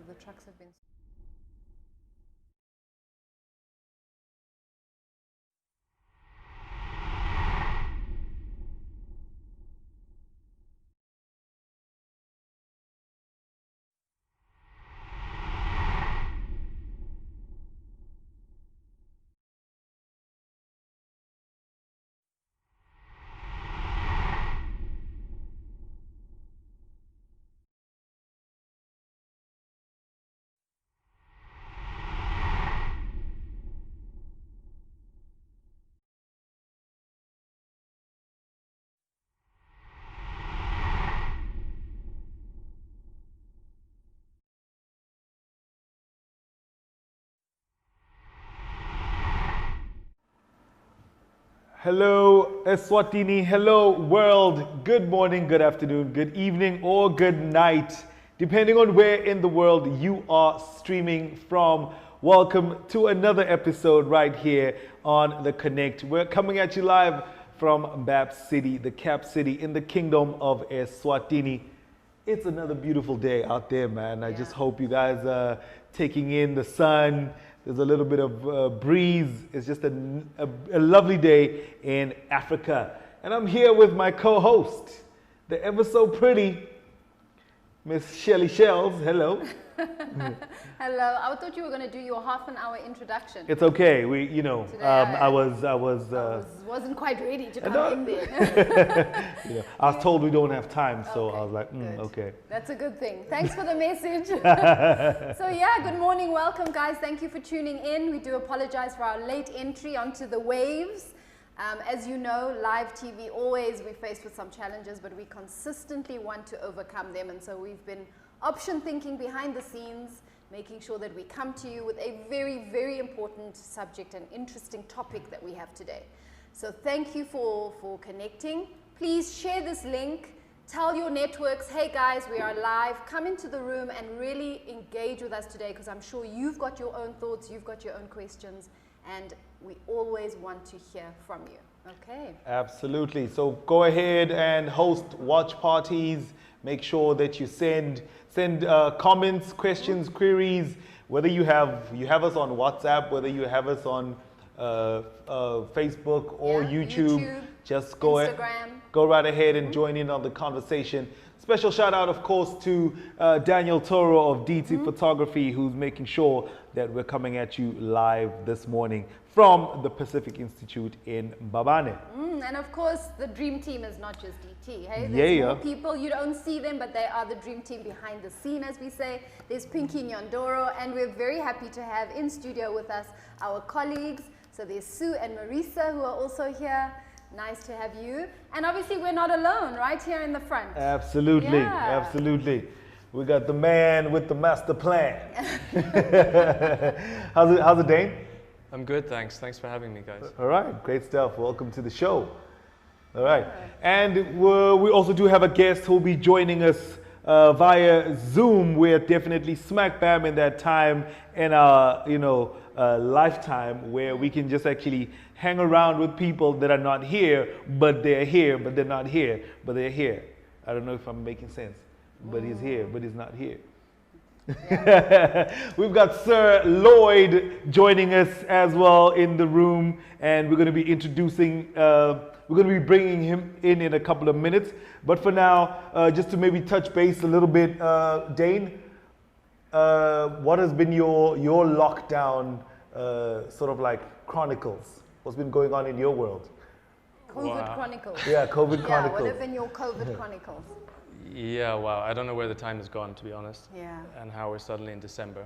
the trucks have been. Hello, Eswatini. Hello, world. Good morning, good afternoon, good evening, or good night, depending on where in the world you are streaming from. Welcome to another episode right here on The Connect. We're coming at you live from Bab City, the cap city in the kingdom of Eswatini. It's another beautiful day out there, man. I just hope you guys are taking in the sun. There's a little bit of breeze. It's just a lovely day in Africa. And I'm here with my co-host, the ever so pretty Miss Shelley Shells. Hello. Hello. I thought you were going to do your half-an-hour introduction. It's okay. I wasn't quite ready to come in there. I was told we don't have time, so I was like, okay. That's a good thing. Thanks for the message. Good morning. Welcome, guys. Thank you for tuning in. We do apologize for our late entry onto the waves. As you know, live TV always we're faced with some challenges, but we consistently want to overcome them. And so we've been option thinking behind the scenes, making sure that we come to you with a very, very important subject and interesting topic that we have today. So thank you for connecting. Please share this link. Tell your networks, hey guys, we are live. Come into the room and really engage with us today, because I'm sure you've got your own thoughts, you've got your own questions, and we always want to hear from you. Okay. Absolutely. So go ahead and host watch parties. Make sure that you send comments, questions, queries. Whether you have us on WhatsApp, whether you have us on Facebook or YouTube, just go right ahead and join in on the conversation. Special shout out, of course, to Daniel Toro of DT Photography, who's making sure that we're coming at you live this morning from the Pacific Institute in Mbabane. And of course, the dream team is not just DT. Hey, there's more people. You don't see them, but they are the dream team behind the scene, as we say. There's Pinky Nyondoro, and we're very happy to have in studio with us our colleagues. So there's Sue and Marisa, who are also here. Nice to have you. And obviously we're not alone, right here in the front. Absolutely, absolutely. We got the man with the master plan. How's it, Dane? I'm good, thanks. Thanks for having me, guys. All right, great stuff. Welcome to the show. All right. And we also do have a guest who will be joining us via Zoom. We're definitely smack bam in that time in our, lifetime where we can just actually hang around with people that are not here, but they're here, but they're not here, but they're here. I don't know if I'm making sense, but he's here, but he's not here. Yeah. We've got Sir Lloyd joining us as well in the room, and we're going to be introducing, we're going to be bringing him in a couple of minutes. But for now, just to maybe touch base a little bit, Dane, what has been your lockdown sort of like chronicles? What's been going on in your world? COVID chronicles. Yeah, COVID chronicles. What have been your COVID chronicles? Yeah, wow. I don't know where the time has gone, to be honest. Yeah. And how we're suddenly in December.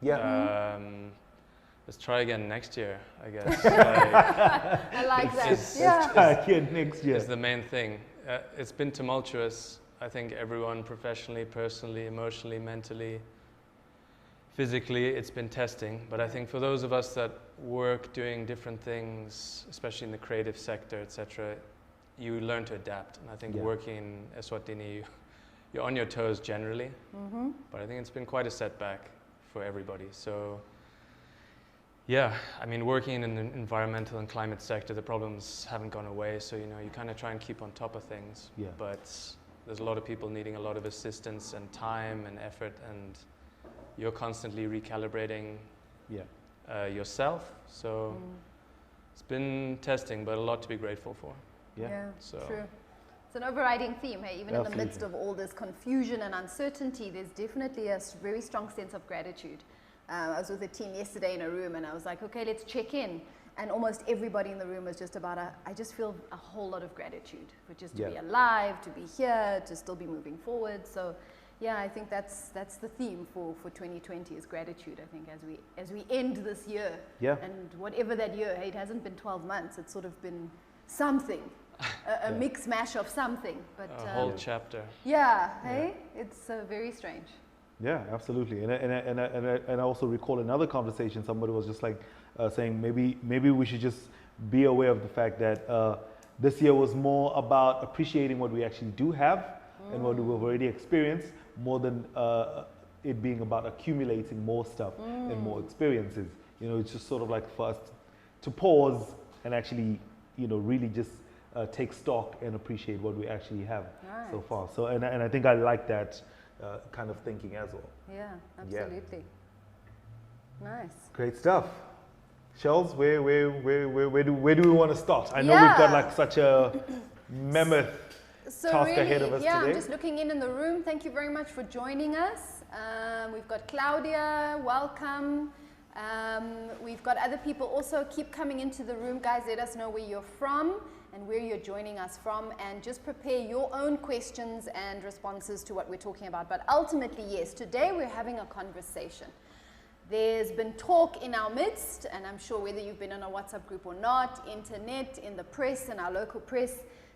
Yeah. Let's try again next year, I guess. I like that. Let's try again next year. It's the main thing. It's been tumultuous. I think everyone, professionally, personally, emotionally, mentally, physically, it's been testing. But I think for those of us that work doing different things, especially in the creative sector, etc., you learn to adapt. And I think working in Eswatini, you're on your toes generally. But I think it's been quite a setback for everybody. So yeah, I mean, working in the environmental and climate sector, the problems haven't gone away. So, you kind of try and keep on top of things. Yeah. But there's a lot of people needing a lot of assistance and time and effort. And you're constantly recalibrating yourself. So it's been testing, but a lot to be grateful for. Yeah, so true. It's an overriding theme, hey? Even Absolutely. in the midst of all this confusion and uncertainty, there's definitely a very strong sense of gratitude. I was with a team yesterday in a room and I was like, okay, let's check in. And almost everybody in the room was just about, I just feel a whole lot of gratitude for just to be alive, to be here, to still be moving forward. So yeah, I think that's the theme for 2020 is gratitude, I think, as we end this year. Yeah. And whatever that year, hey, it hasn't been 12 months, it's sort of been something. A mix mash of something, but a whole chapter. Yeah, hey, it's very strange. Yeah, absolutely. And I also recall another conversation. Somebody was just like saying maybe we should just be aware of the fact that this year was more about appreciating what we actually do have and what we've already experienced, more than it being about accumulating more stuff and more experiences. You know, it's just sort of like for us to pause and actually, you know, really just take stock and appreciate what we actually have so far. So, and I think I like that kind of thinking as well. Yeah, absolutely. Nice. Great stuff. Shells, where do we want to start? I know we've got like such a mammoth task ahead of us today. I'm just looking in the room. Thank you very much for joining us. We've got Claudia, welcome. We've got other people also. Keep coming into the room, guys. Let us know where you're from and where you're joining us from, and just prepare your own questions and responses to what we're talking about. But ultimately, yes, today we're having a conversation. There's been talk in our midst, and I'm sure whether you've been in a WhatsApp group or not, internet, in the press, in our local press,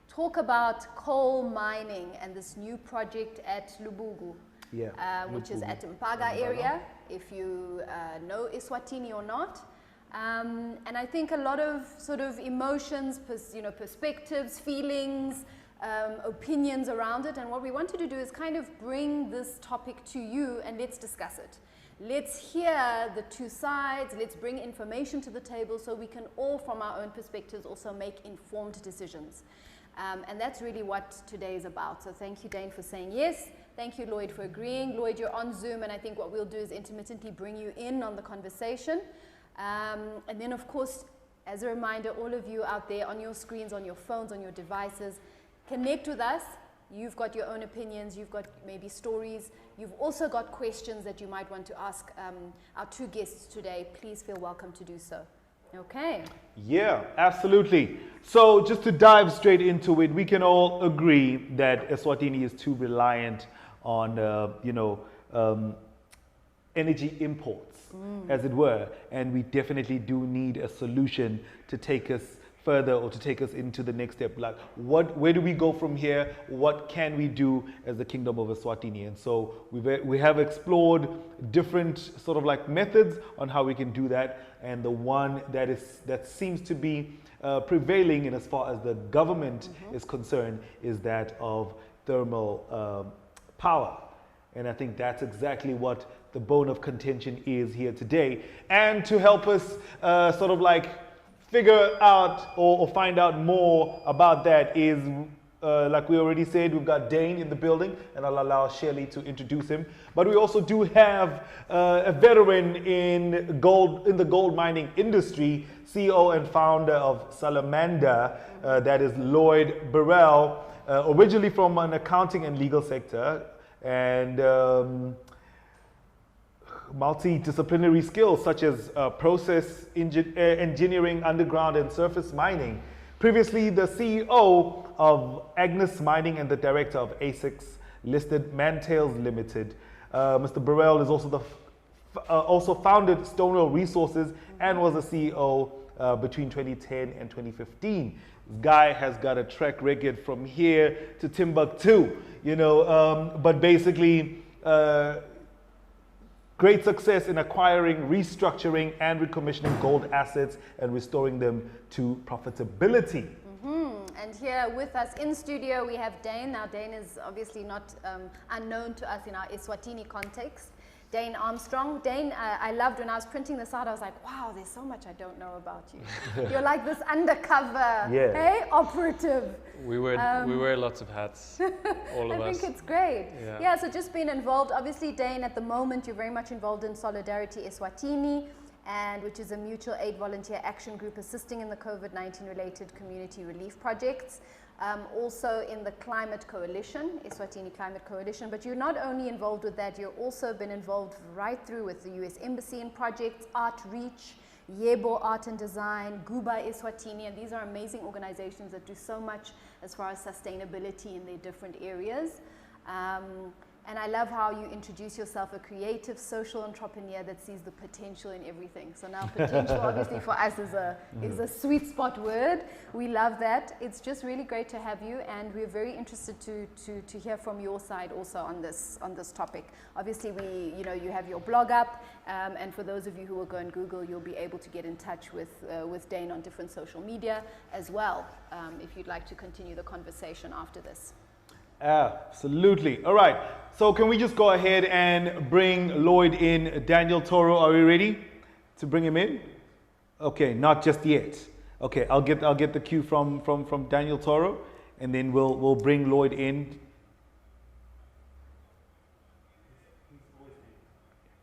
talk about coal mining and this new project at Lubhuku, which is at Thamsanqa area, if you know Eswatini or not. And I think a lot of sort of emotions, perspectives, feelings, opinions around it. And what we wanted to do is kind of bring this topic to you and let's discuss it. Let's hear the two sides. Let's bring information to the table so we can all, from our own perspectives, also make informed decisions. And that's really what today is about. So thank you, Dane, for saying yes. Thank you, Lloyd, for agreeing. Lloyd, you're on Zoom, and I think what we'll do is intermittently bring you in on the conversation. And then, of course, as a reminder, all of you out there on your screens, on your phones, on your devices, connect with us. You've got your own opinions. You've got maybe stories. You've also got questions that you might want to ask our two guests today. Please feel welcome to do so. Okay. Yeah, absolutely. So just to dive straight into it, we can all agree that Eswatini is too reliant on, energy imports, as it were, and we definitely do need a solution to take us further or to take us into the next step. Like, where do we go from here? What can we do as the Kingdom of Eswatini? And so we have explored different sort of like methods on how we can do that, and the one that seems to be prevailing in as far as the government is concerned is that of thermal power. And I think that's exactly what the bone of contention is here today. And to help us sort of like figure out or find out more about that is, like we already said, we've got Dane in the building, and I'll allow Shelley to introduce him. But we also do have a veteran in the gold mining industry, CEO and founder of Salamander, that is Lloyd Burrell, originally from an accounting and legal sector, and multidisciplinary skills such as process engineering, underground and surface mining. Previously the CEO of Agnes Mining and the director of ASICS listed Mantails Limited. Mr. Burrell is also also founded Stonewall Resources and was the CEO between 2010 and 2015. This guy has got a track record from here to Timbuktu, but basically great success in acquiring, restructuring, and recommissioning gold assets and restoring them to profitability. And here with us in studio, we have Dane. Now, Dane is obviously not unknown to us in our Eswatini context. Dane Armstrong. Dane, I loved when I was printing this out, I was like, wow, there's so much I don't know about you. You're like this undercover, hey, operative. We wear lots of hats, all of us. I think it's great. Yeah. Yeah, so just being involved. Obviously, Dane, at the moment, you're very much involved in Solidarity Eswatini, and which is a mutual aid volunteer action group assisting in the COVID-19 related community relief projects. Also in the Climate Coalition, Eswatini Climate Coalition, but you're not only involved with that, you've also been involved right through with the US Embassy in projects, Art Reach, Yebo Art and Design, Guba Eswatini, and these are amazing organizations that do so much as far as sustainability in their different areas. And I love how you introduce yourself, a creative social entrepreneur that sees the potential in everything. So now potential obviously for us is a sweet spot word. We love that. It's just really great to have you, and we're very interested to hear from your side also on this topic. Obviously you have your blog up, and for those of you who will go and Google, you'll be able to get in touch with Dane on different social media as well, if you'd like to continue the conversation after this. Absolutely. All right. So can we just go ahead and bring Lloyd in? Daniel Toro, are we ready to bring him in? Okay, not just yet. Okay, I'll get the cue from Daniel Toro, and then we'll bring Lloyd in.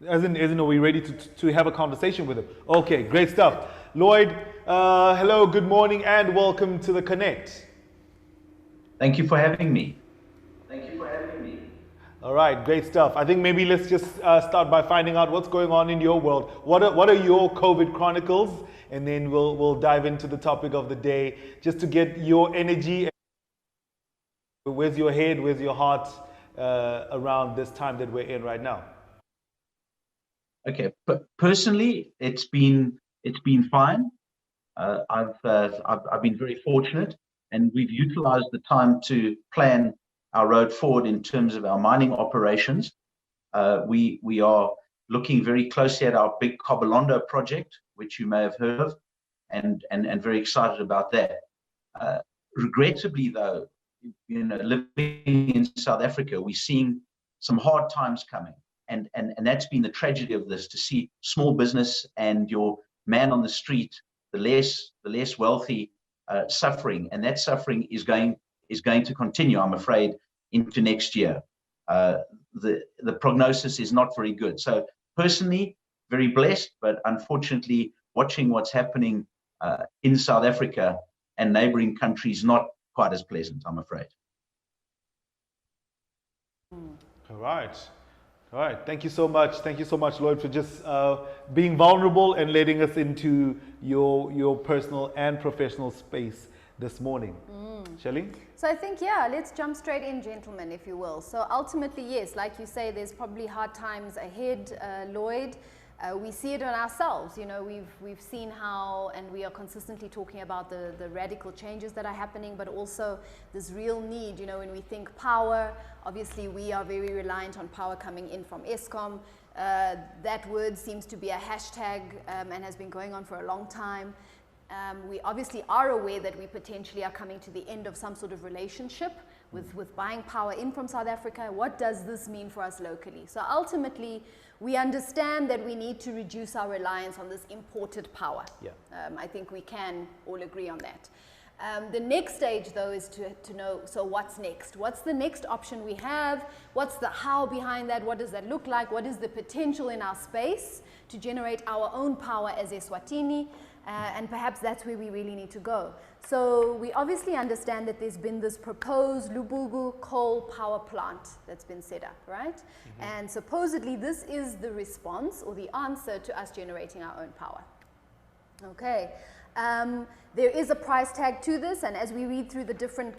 As in, are we ready to have a conversation with him? Okay, great stuff. Lloyd, hello, good morning, and welcome to the Connect. Thank you for having me. All right, great stuff. I think maybe let's just start by finding out what's going on in your world. What are your COVID chronicles? And then we'll dive into the topic of the day, just to get your energy. Where's your head? Where's your heart around this time that we're in right now? Okay, but personally, it's been fine. I've been very fortunate, and we've utilized the time to plan our road forward in terms of our mining operations. We are looking very closely at our big Cobolondo project, which you may have heard of, and very excited about that. Regrettably, though, living in South Africa, we're seeing some hard times coming, and that's been the tragedy of this, to see small business and your man on the street, the less wealthy, suffering, and that suffering is going to continue, I'm afraid, into next year. The prognosis is not very good. So personally, very blessed, but unfortunately, watching what's happening in South Africa and neighboring countries, not quite as pleasant, I'm afraid. All right. Thank you so much, Lloyd, for just being vulnerable and letting us into your personal and professional space this morning. Shelley? So I think, yeah, let's jump straight in, gentlemen, if you will. So ultimately, yes, like you say, there's probably hard times ahead, Lloyd. We see it on ourselves. We've seen how, and we are consistently talking about the radical changes that are happening, but also this real need. When we think power, obviously we are very reliant on power coming in from Eskom. That word seems to be a hashtag and has been going on for a long time. We obviously are aware that we potentially are coming to the end of some sort of relationship with buying power in from South Africa. What does this mean for us locally? So ultimately, we understand that we need to reduce our reliance on this imported power. Yeah. I think we can all agree on that. The next stage, though, is to know, so what's next? What's the next option we have? What's the how behind that? What does that look like? What is the potential in our space to generate our own power as Eswatini? And perhaps that's where we really need to go. So we obviously understand that there's been this proposed Lubhuku coal power plant that's been set up, right? Mm-hmm. And supposedly this is the response or the answer to us generating our own power. Okay. There is a price tag to this, and as we read through the different,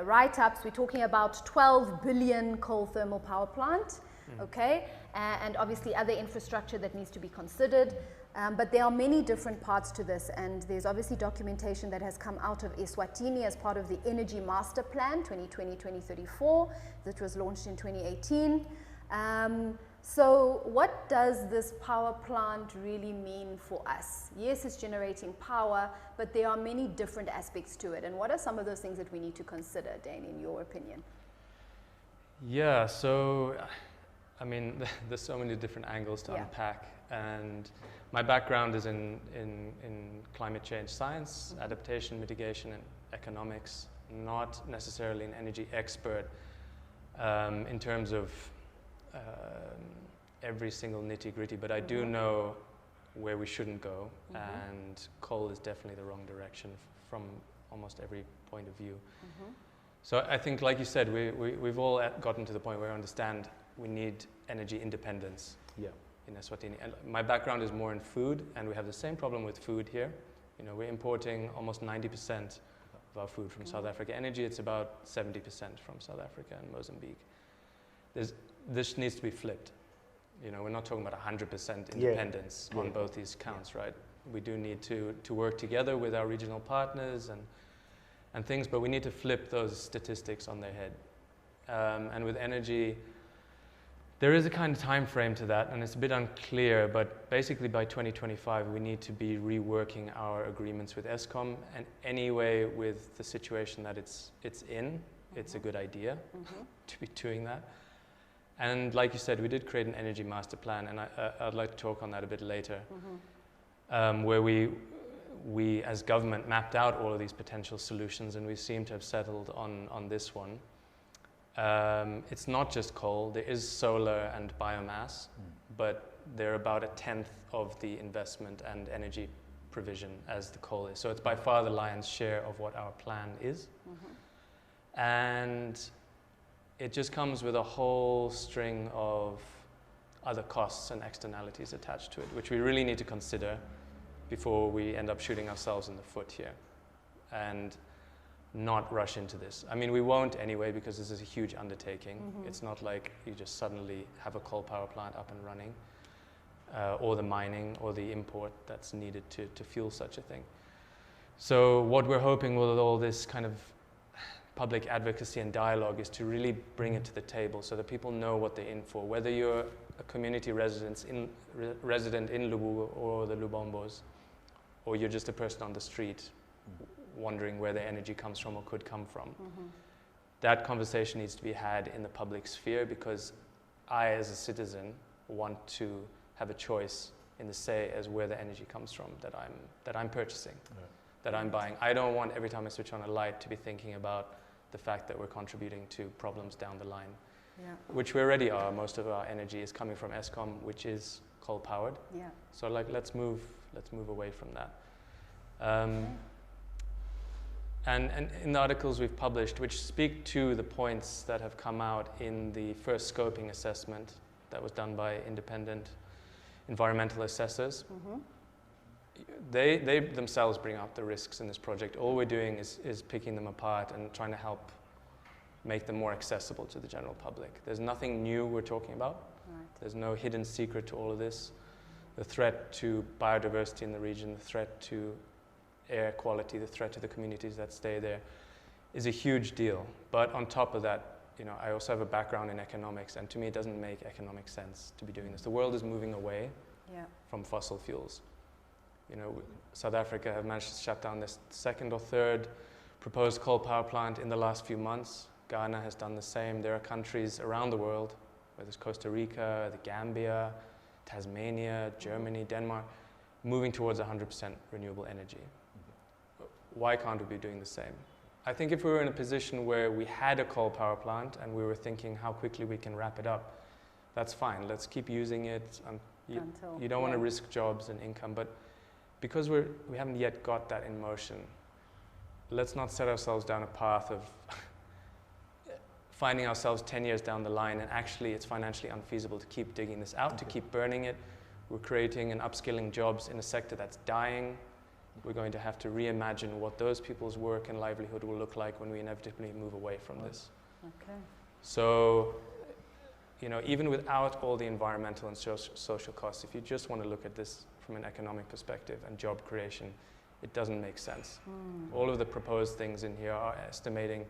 write-ups, we're talking about 12 billion coal thermal power plant, okay, and obviously other infrastructure that needs to be considered. But there are many different parts to this, and there's obviously documentation that has come out of Eswatini as part of the Energy Master Plan 2020-2034 that was launched in 2018. So what does this power plant really mean for us? Yes, it's generating power, but there are many different aspects to it. And what are some of those things that we need to consider, Dane, in your opinion? Yeah, so I mean, there's so many different angles to unpack, and my background is in climate change science, adaptation, mitigation, and economics. Not necessarily an energy expert in terms of every single nitty-gritty, but I do know where we shouldn't go, and coal is definitely the wrong direction from almost every point of view. So I think, like you said, we've all gotten to the point where we understand we need energy independence in Eswatini. And my background is more in food, and we have the same problem with food here. You know, we're importing almost 90% of our food from South Africa. Energy, it's about 70% from South Africa and Mozambique. This needs to be flipped. You know, we're not talking about 100% independence on both these counts, right? We do need to work together with our regional partners and things, but we need to flip those statistics on their head. And with energy, there is a kind of time frame to that, and it's a bit unclear, but basically by 2025 we need to be reworking our agreements with Eskom, and anyway with the situation that it's in, it's a good idea to be doing that. And like you said, we did create an energy master plan, and I'd like to talk on that a bit later, where we as government mapped out all of these potential solutions, and we seem to have settled on this one. It's not just coal, there is solar and biomass, but they're about 1/10 of the investment and energy provision as the coal is. So it's by far the lion's share of what our plan is. And it just comes with a whole string of other costs and externalities attached to it, which we really need to consider before we end up shooting ourselves in the foot here. And not rush into this. I mean, we won't anyway, because this is a huge undertaking. It's not like you just suddenly have a coal power plant up and running, or the mining or the import that's needed to fuel such a thing. So what we're hoping with all this kind of public advocacy and dialogue is to really bring it to the table so that people know what they're in for, whether you're a community resident in Lubhuku or the Lubombos, or you're just a person on the street wondering where their energy comes from or could come from. That conversation needs to be had in the public sphere, because I, as a citizen, want to have a choice in the say as where the energy comes from that I'm purchasing, that I'm buying. I don't want every time I switch on a light to be thinking about the fact that we're contributing to problems down the line, which we already are. Most of our energy is coming from Eskom, which is coal powered. So like, let's move away from that. And in the articles we've published, which speak to the points that have come out in the first scoping assessment that was done by independent environmental assessors, they themselves bring up the risks in this project. All we're doing is picking them apart and trying to help make them more accessible to the general public. There's nothing new we're talking about. There's no hidden secret to all of this. The threat to biodiversity in the region, the threat to air quality, the threat to the communities that stay there is a huge deal. But on top of that, you know, I also have a background in economics, and to me it doesn't make economic sense to be doing this. The world is moving away from fossil fuels. You know, South Africa have managed to shut down this second or third proposed coal power plant in the last few months. Ghana has done the same. There are countries around the world, whether it's Costa Rica, the Gambia, Tasmania, Germany, Denmark, moving towards 100% renewable energy. Why can't we be doing the same? I think if we were in a position where we had a coal power plant and we were thinking how quickly we can wrap it up, that's fine. Let's keep using it. You don't want to risk jobs and income, but because we haven't yet got that in motion, let's not set ourselves down a path of finding ourselves 10 years down the line and actually it's financially unfeasible to keep digging this out, to keep burning it. We're creating and upskilling jobs in a sector that's dying. We're going to have to reimagine what those people's work and livelihood will look like when we inevitably move away from this. So, you know, even without all the environmental and social costs, if you just want to look at this from an economic perspective and job creation, it doesn't make sense. All of the proposed things in here are estimating,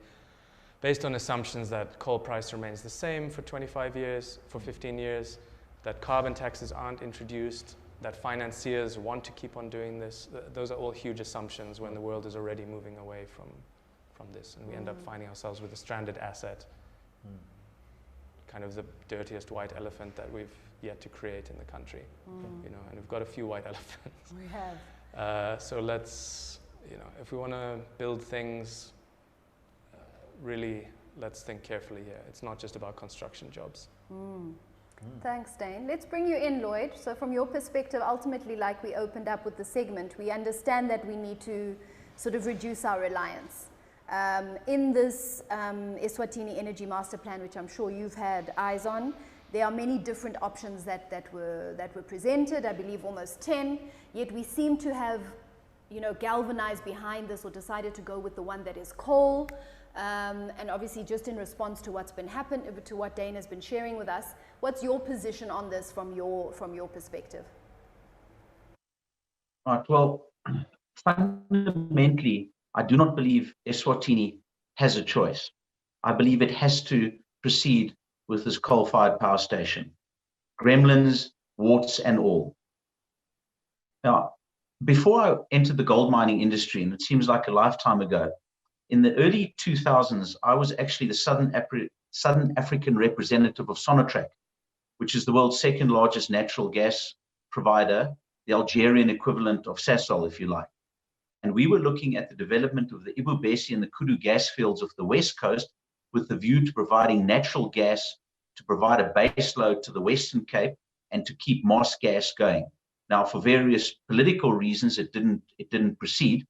based on assumptions that coal price remains the same for 25 years, for 15 years, that carbon taxes aren't introduced, that financiers want to keep on doing this. Those are all huge assumptions when the world is already moving away from this, and we end up finding ourselves with a stranded asset kind of the dirtiest white elephant that we've yet to create in the country. You know, and we've got a few white elephants. We have. So let's, you know, if we want to build things, really, let's think carefully here. It's not just about construction jobs. Thanks, Dane. Let's bring you in, Lloyd. So from your perspective, ultimately, like we opened up with the segment, we understand that we need to sort of reduce our reliance. In this Eswatini Energy Master Plan, which I'm sure you've had eyes on, there are many different options that were presented, I believe almost 10, yet we seem to have, you know, galvanized behind this or decided to go with the one that is coal. And obviously, just in response to what's been happened, to what Dane has been sharing with us, what's your position on this from your perspective? Right. Well, fundamentally, I do not believe Eswatini has a choice. I believe it has to proceed with this coal-fired power station, gremlins, warts, and all. Now, before I entered the gold mining industry, and it seems like a lifetime ago, in the early 2000s, I was actually the Southern African representative of Sonatrach, which is the world's second largest natural gas provider, the Algerian equivalent of Sasol, if you like. And we were looking at the development of the Ibubesi and the Kudu gas fields of the West Coast with the view to providing natural gas to provide a base load to the Western Cape and to keep Moss gas going. Now, for various political reasons, it didn't proceed,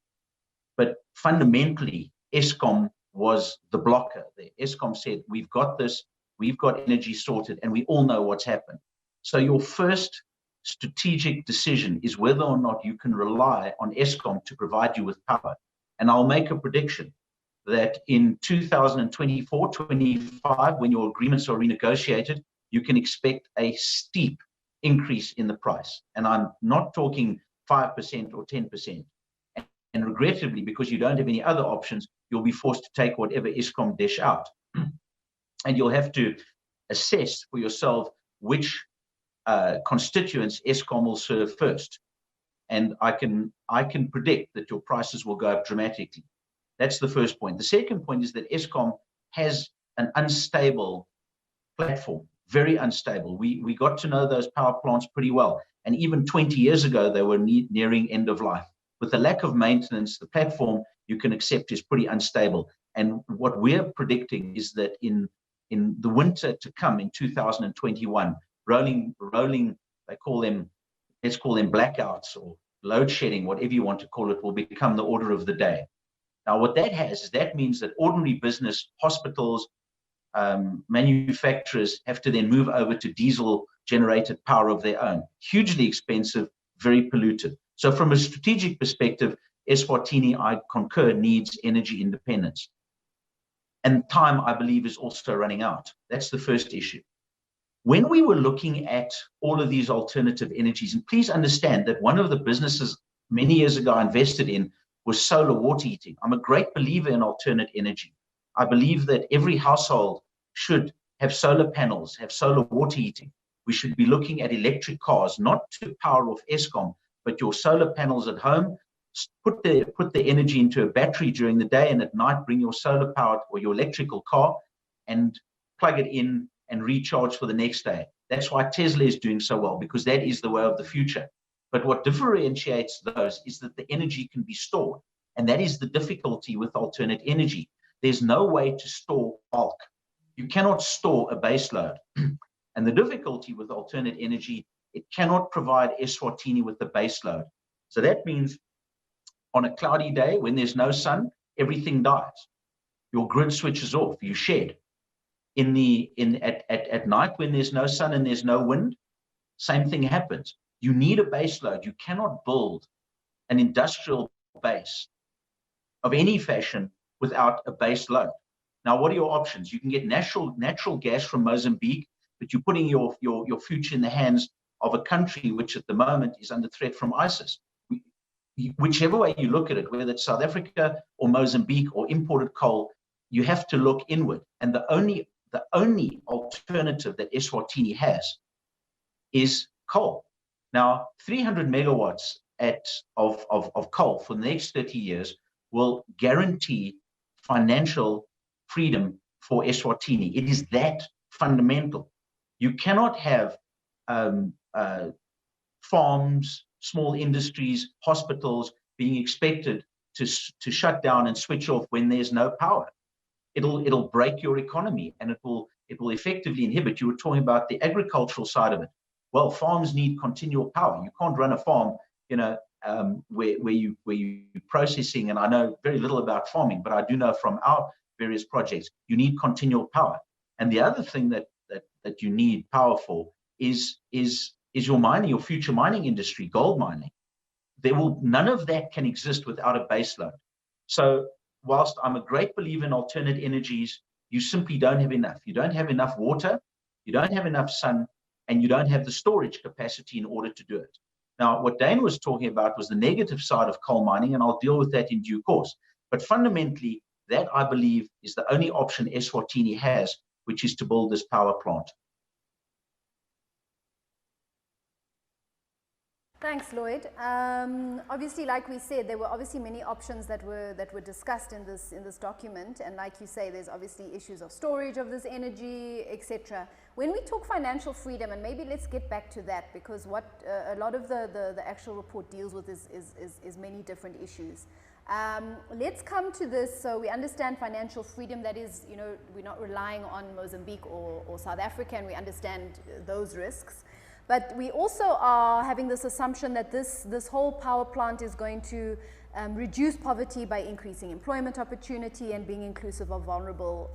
but fundamentally, Eskom was the blocker there. Eskom said, we've got this, we've got energy sorted, and we all know what's happened. So your first strategic decision is whether or not you can rely on Eskom to provide you with power. And I'll make a prediction that in 2024, 25, when your agreements are renegotiated, you can expect a steep increase in the price. And I'm not talking 5% or 10%. And regrettably, because you don't have any other options, you'll be forced to take whatever Eskom dish out. And you'll have to assess for yourself which constituents Eskom will serve first. And I can predict that your prices will go up dramatically. That's the first point. The second point is that Eskom has an unstable platform, very unstable. We got to know those power plants pretty well. And even 20 years ago, they were nearing end of life. With the lack of maintenance, the platform you can accept is pretty unstable. And what we're predicting is that in the winter to come in 2021, rolling, they call them, let's call them blackouts or load shedding, whatever you want to call it, will become the order of the day. Now, what that has is that means that ordinary business, hospitals, manufacturers have to then move over to diesel-generated power of their own. Hugely expensive, very polluted. So from a strategic perspective, Eswatini, I concur, needs energy independence. And time, I believe, is also running out. That's the first issue. When we were looking at all of these alternative energies, and please understand that one of the businesses many years ago I invested in was solar water heating. I'm a great believer in alternate energy. I believe that every household should have solar panels, have solar water heating. We should be looking at electric cars, not to power off Eskom, but your solar panels at home, put the energy into a battery during the day, and at night bring your solar power or your electrical car and plug it in and recharge for the next day. That's why Tesla is doing so well, because that is the way of the future. But what differentiates those is that the energy can be stored. And that is the difficulty with alternate energy. There's no way to store bulk. You cannot store a base load. And the difficulty with alternate energy, it cannot provide Eswatini with the base load. So that means on a cloudy day, when there's no sun, everything dies. Your grid switches off, you shed. At night, when there's no sun and there's no wind, same thing happens. You need a base load. You cannot build an industrial base of any fashion without a base load. Now, what are your options? You can get natural gas from Mozambique, but you're putting your future in the hands of a country which at the moment is under threat from ISIS. Whichever way you look at it, whether it's South Africa or Mozambique or imported coal, you have to look inward. And the only alternative that Eswatini has is coal. Now, 300 megawatts of coal for the next 30 years will guarantee financial freedom for Eswatini. It is that fundamental. You cannot have farms, small industries, hospitals being expected to shut down and switch off when there's no power. It'll break your economy, and it will effectively inhibit. You were talking about the agricultural side of it. Well, farms need continual power. You can't run a farm, where you processing. And I know very little about farming, but I do know from our various projects, you need continual power. And the other thing that you need power for is your mining, your future mining industry, gold mining. None of that can exist without a base load. So whilst I'm a great believer in alternate energies, you simply don't have enough. You don't have enough water, you don't have enough sun, and you don't have the storage capacity in order to do it. Now, what Dane was talking about was the negative side of coal mining, and I'll deal with that in due course. But fundamentally, that, I believe, is the only option Eswatini has, which is to build this power plant. Thanks, Lloyd. Obviously, like we said, there were obviously many options that were discussed in this document, and like you say, there's obviously issues of storage of this energy, etc. When we talk financial freedom, and maybe let's get back to that, because what a lot of the actual report deals with is many different issues. Let's come to this. So we understand financial freedom, that is, we're not relying on Mozambique or South Africa, and we understand those risks. But we also are having this assumption that this whole power plant is going to reduce poverty by increasing employment opportunity and being inclusive of vulnerable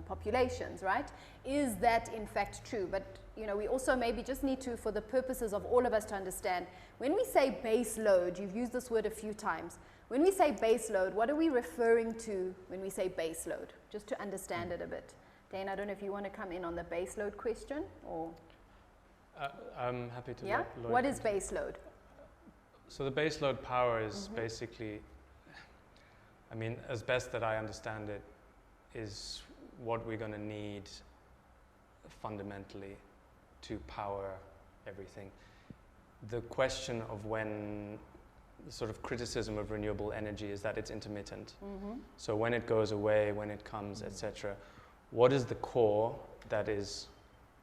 populations, right? Is that in fact true? But we also maybe just need to, for the purposes of all of us to understand, when we say base load, you've used this word a few times. When we say base load, what are we referring to when we say base load? Just to understand it a bit. Dane, I don't know if you want to come in on the base load question, or... I'm happy to. Yeah? What is base load? So the base load power is basically, as best that I understand it, is what we're going to need fundamentally to power everything. The question of when, the sort of criticism of renewable energy is that it's intermittent. So when it goes away, when it comes, etc. What is the core that is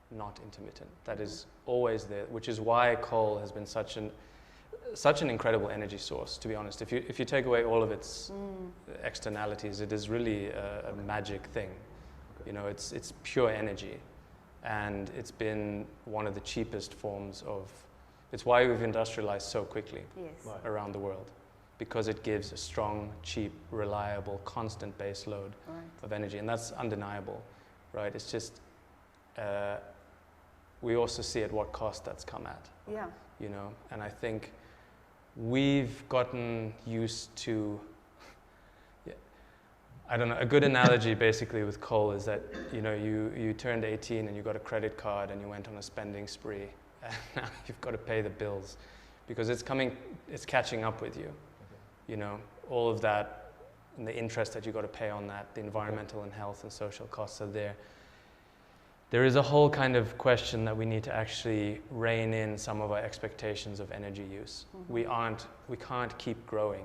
not intermittent, that is always there, which is why coal has been such an incredible energy source, to be honest. If you take away all of its externalities, it is really a magic thing. It's pure energy, and it's been one of the cheapest forms of, it's why we've industrialized so quickly around the world, because it gives a strong, cheap, reliable, constant base load of energy, and that's undeniable, right? It's just we also see at what cost that's come at. And I think we've gotten used to, I don't know, a good analogy basically with coal is that, you turned 18 and you got a credit card and you went on a spending spree, and now you've got to pay the bills because it's catching up with you. All of that, and the interest that you got to pay on that, the environmental and health and social costs are there. There is a whole kind of question that we need to actually rein in some of our expectations of energy use. We can't keep growing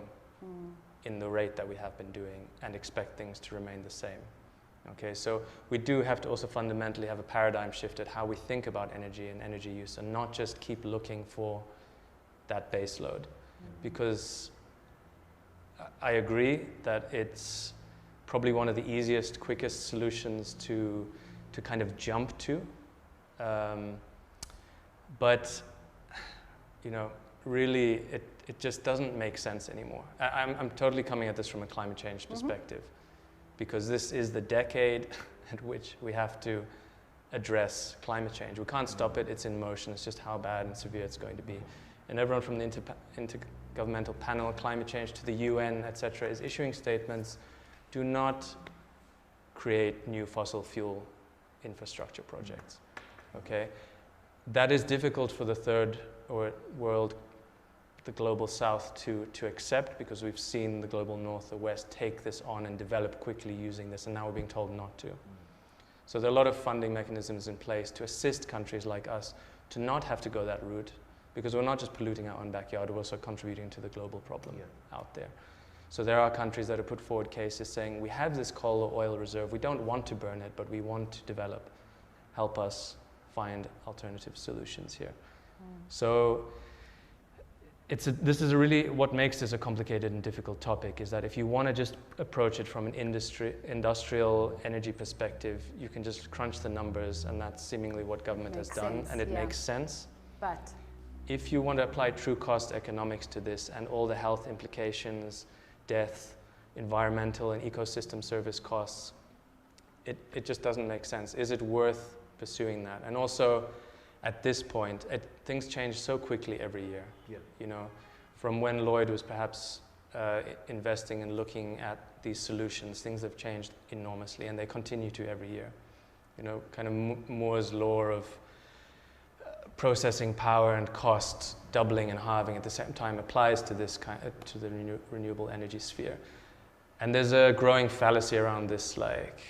in the rate that we have been doing and expect things to remain the same. Okay, so we do have to also fundamentally have a paradigm shift at how we think about energy and energy use, and not just keep looking for that base load. Because I agree that it's probably one of the easiest, quickest solutions to kind of jump to, but really it just doesn't make sense anymore. I'm totally coming at this from a climate change perspective, because this is the decade at which we have to address climate change. We can't stop it, it's in motion, it's just how bad and severe it's going to be. And everyone from the Intergovernmental Panel on Climate Change to the UN, etc., is issuing statements: do not create new fossil fuel infrastructure projects. Okay, that is difficult for the third world, the global south, to accept, because we've seen the global north, the west, take this on and develop quickly using this, and now we're being told not to. So there are a lot of funding mechanisms in place to assist countries like us to not have to go that route, because we're not just polluting our own backyard, we're also contributing to the global problem out there. So there are countries that have put forward cases saying, we have this coal or oil reserve, we don't want to burn it, but we want to develop help us find alternative solutions here. So this is really what makes this a complicated and difficult topic, is that if you want to just approach it from an industrial energy perspective, you can just crunch the numbers, and that's seemingly what government has done, and it makes sense. But if you want to apply true cost economics to this and all the health implications, death, environmental and ecosystem service costs, it just doesn't make sense. Is it worth pursuing that? And also, at this point, things change so quickly every year. Yeah. You know, from when Lloyd was perhaps investing and looking at these solutions, things have changed enormously, and they continue to every year. You know, kind of Moore's law of processing power and cost doubling and halving at the same time applies to this to the renewable energy sphere. And there's a growing fallacy around this, like,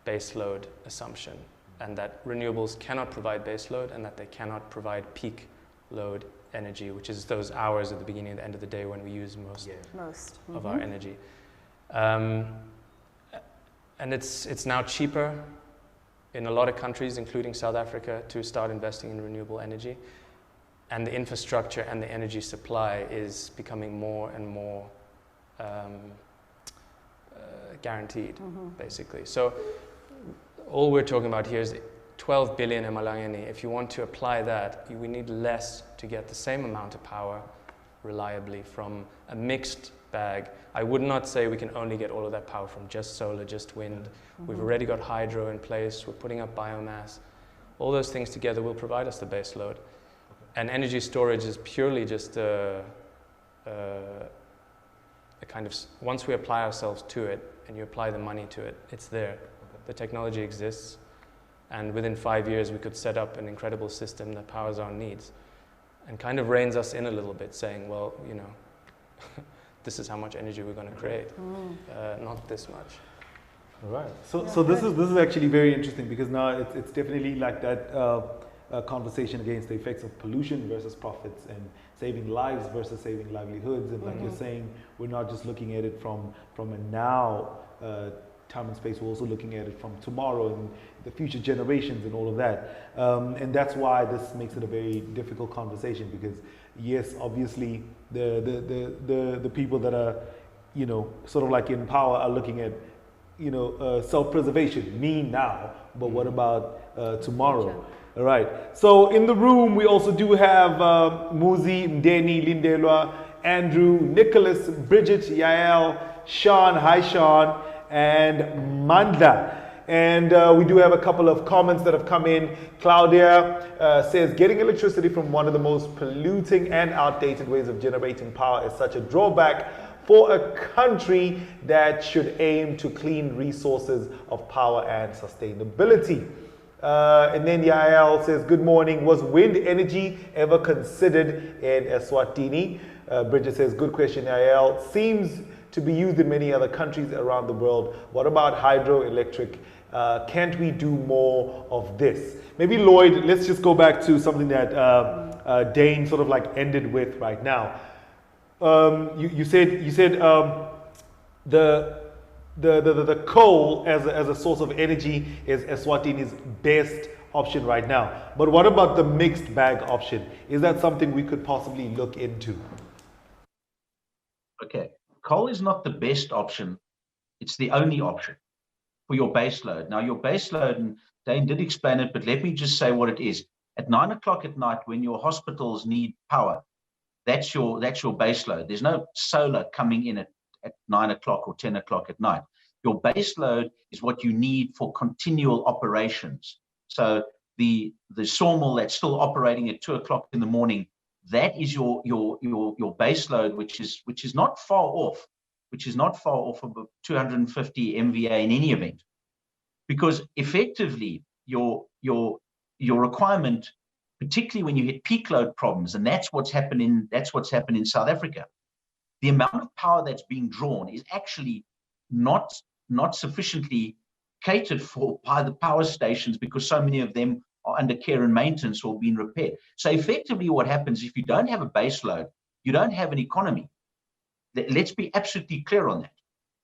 base load assumption, and that renewables cannot provide base load, and that they cannot provide peak load energy, which is those hours at the beginning and the end of the day when we use most of our energy. And it's now cheaper in a lot of countries, including South Africa, to start investing in renewable energy. And the infrastructure and the energy supply is becoming more and more guaranteed, basically. So all we're talking about here is 12 billion emalangeni. If you want to apply that, we need less to get the same amount of power reliably from a mixed bag. I would not say we can only get all of that power from just solar, just wind. We've already got hydro in place. We're putting up biomass. All those things together will provide us the base load. And energy storage is purely just a kind of, once we apply ourselves to it and you apply the money to it, it's there. The technology exists, and within 5 years we could set up an incredible system that powers our needs and kind of reins us in a little bit, saying, well, you know, this is how much energy we're going to create, not this much. All right. So this is actually very interesting, because now it's definitely like that conversation against the effects of pollution versus profits, and saving lives versus saving livelihoods. And like you're saying, we're not just looking at it from a now time and space, we're also looking at it from tomorrow and the future generations and all of that. And that's why this makes it a very difficult conversation, because yes, obviously the people that are, you know, sort of like in power are looking at, you know, self-preservation, me now, but what about tomorrow? All right. So in the room, we also do have Muzi, Mdeni, Lindelwa, Andrew, Nicholas, Bridget, Yael, Sean, hi Sean, and Mandla. And we do have a couple of comments that have come in. Claudia says, getting electricity from one of the most polluting and outdated ways of generating power is such a drawback for a country that should aim to clean resources of power and sustainability. And then Yael says, good morning. Was wind energy ever considered in Eswatini? Bridget says, good question, Yael. Seems to be used in many other countries around the world. What about hydroelectric? Can't we do more of this? Maybe Lloyd, let's just go back to something that Dane sort of like ended with right now. You said the coal as a source of energy is Eswatini's best option right now. But what about the mixed bag option? Is that something we could possibly look into? Okay, coal is not the best option. It's the only option for your base load. Now, your base load, and Dane did explain it, but let me just say what it is. At 9 o'clock at night, when your hospitals need power, that's your base load. There's no solar coming in at 9 o'clock or 10 o'clock at night. Your base load is what you need for continual operations. So the sawmill that's still operating at 2 o'clock in the morning, that is your base load, which is not far off, of 250 MVA in any event, because effectively your requirement, particularly when you hit peak load problems, and that's what's happened in South Africa. The amount of power that's being drawn is actually not sufficiently catered for by the power stations, because so many of them are under care and maintenance or being repaired. So effectively what happens, if you don't have a base load, you don't have an economy. Let's be absolutely clear on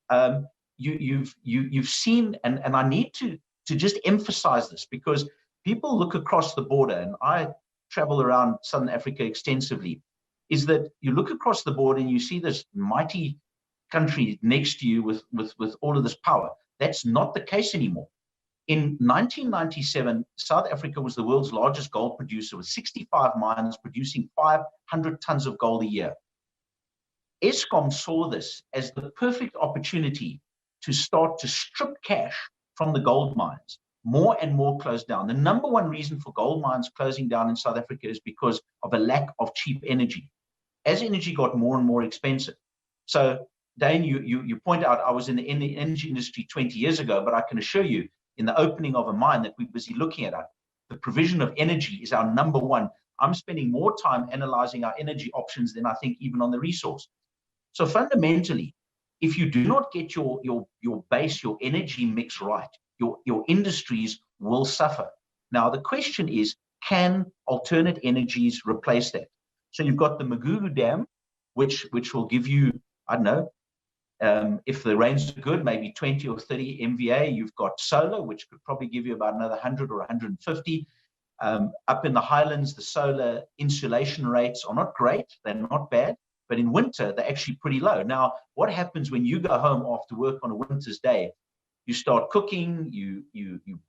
that. You've seen, and I need to just emphasize this, because people look across the border, and I travel around Southern Africa extensively, is that you look across the border and you see this mighty country next to you with all of this power. That's not the case anymore. In 1997, South Africa was the world's largest gold producer with 65 mines producing 500 tons of gold a year. Eskom saw this as the perfect opportunity to start to strip cash from the gold mines. More and more closed down. The number one reason for gold mines closing down in South Africa is because of a lack of cheap energy. As energy got more and more expensive. So, Dane, you point out I was in the energy industry 20 years ago, but I can assure you, in the opening of a mine that we're busy looking at, the provision of energy is our number one. I'm spending more time analyzing our energy options than I think even on the resource. So fundamentally, if you do not get your base, your energy mix right, your industries will suffer. Now, the question is, can alternate energies replace that? So you've got the Magugu Dam, which will give you, I don't know, if the rains are good, maybe 20 or 30 MVA. You've got solar, which could probably give you about another 100 or 150. Up in the highlands, the solar insulation rates are not great. They're not bad. But in winter, they're actually pretty low. Now, what happens when you go home after work on a winter's day? You start cooking, you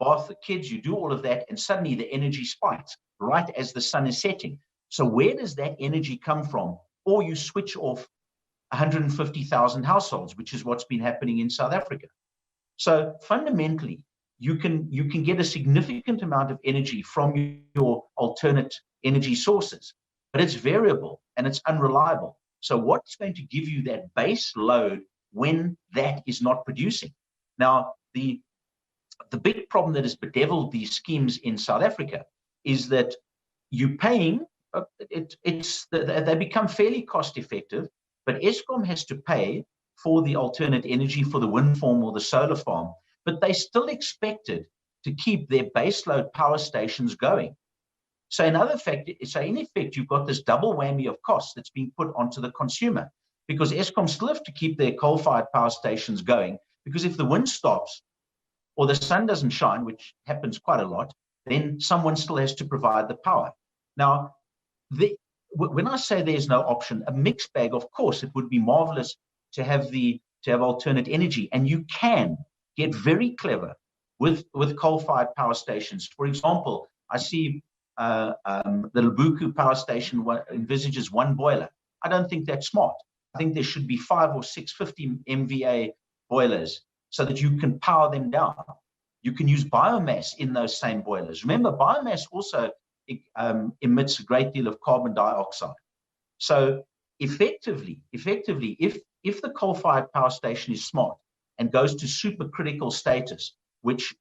bath the kids, you do all of that, and suddenly the energy spikes right as the sun is setting. So where does that energy come from? Or you switch off 150,000 households, which is what's been happening in South Africa. So fundamentally, you can get a significant amount of energy from your alternate energy sources, but it's variable and it's unreliable. So what's going to give you that base load when that is not producing? Now, the big problem that has bedeviled these schemes in South Africa is that you're paying, they become fairly cost effective, but Eskom has to pay for the alternate energy for the wind farm or the solar farm, but they still expected to keep their baseload power stations going. So in effect, you've got this double whammy of costs that's being put onto the consumer, because Eskom still have to keep their coal-fired power stations going, because if the wind stops or the sun doesn't shine, which happens quite a lot, then someone still has to provide the power. Now, when I say there's no option, a mixed bag, of course, it would be marvelous to have alternate energy, and you can get very clever with coal-fired power stations. For example, I see the Lubhuku power station envisages one boiler. I don't think that's smart. I think there should be 5 or 6 50 MVA boilers so that you can power them down. You can use biomass in those same boilers. Remember, biomass also emits a great deal of carbon dioxide. So effectively, if the coal-fired power station is smart and goes to supercritical status, which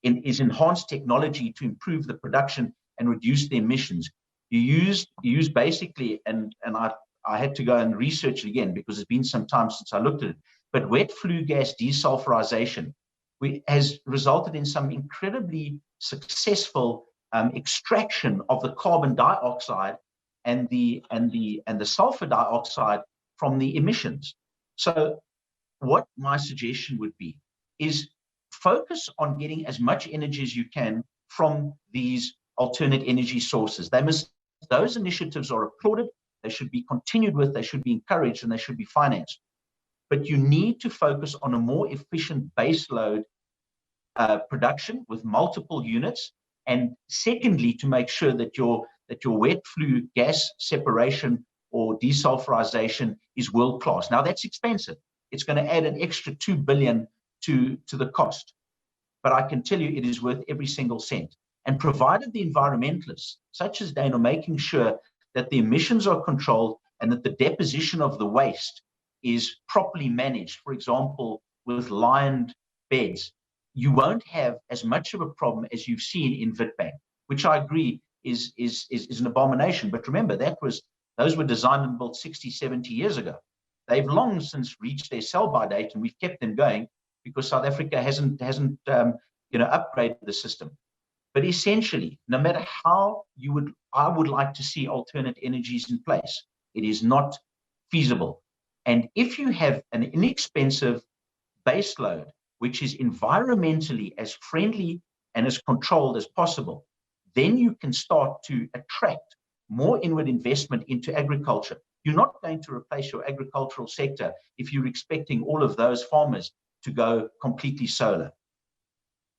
is enhanced technology to improve the production and reduce the emissions, you use basically, and I had to go and research it again because it's been some time since I looked at it, but wet flue gas desulfurization has resulted in some incredibly successful extraction of the carbon dioxide and the sulfur dioxide from the emissions. So what my suggestion would be is focus on getting as much energy as you can from these alternate energy sources. Those initiatives are applauded, they should be continued with, they should be encouraged, and they should be financed. But you need to focus on a more efficient baseload production with multiple units, and secondly, to make sure that your wet flue gas separation or desulfurization is world class. Now that's expensive. It's going to add an extra 2 billion to the cost, but I can tell you it is worth every single cent. And provided the environmentalists, such as Dane, are making sure that the emissions are controlled and that the deposition of the waste is properly managed, for example, with lined beds, you won't have as much of a problem as you've seen in Witbank, which I agree is an abomination. But remember, those were designed and built 60, 70 years ago. They've long since reached their sell-by date, and we've kept them going because South Africa hasn't upgraded the system. But essentially, no matter how I would like to see alternate energies in place. It is not feasible. And if you have an inexpensive baseload, which is environmentally as friendly and as controlled as possible, then you can start to attract more inward investment into agriculture. You're not going to replace your agricultural sector if you're expecting all of those farmers to go completely solar.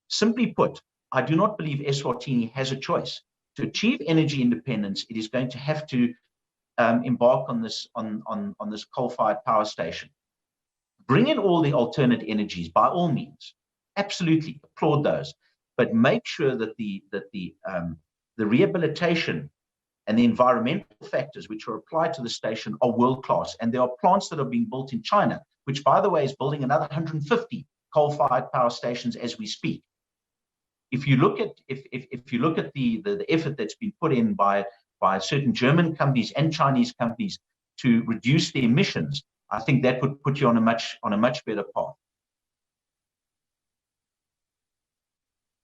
Simply put, I do not believe Eswatini has a choice. To achieve energy independence, it is going to have to embark on this coal-fired power station. Bring in all the alternate energies by all means. Absolutely applaud those, but make sure that the rehabilitation and the environmental factors which are applied to the station are world-class. And there are plants that are being built in China, which, by the way, is building another 150 coal-fired power stations as we speak. If you look at the effort that's been put in by certain German companies and Chinese companies to reduce the emissions, I think that would put you on a much better path.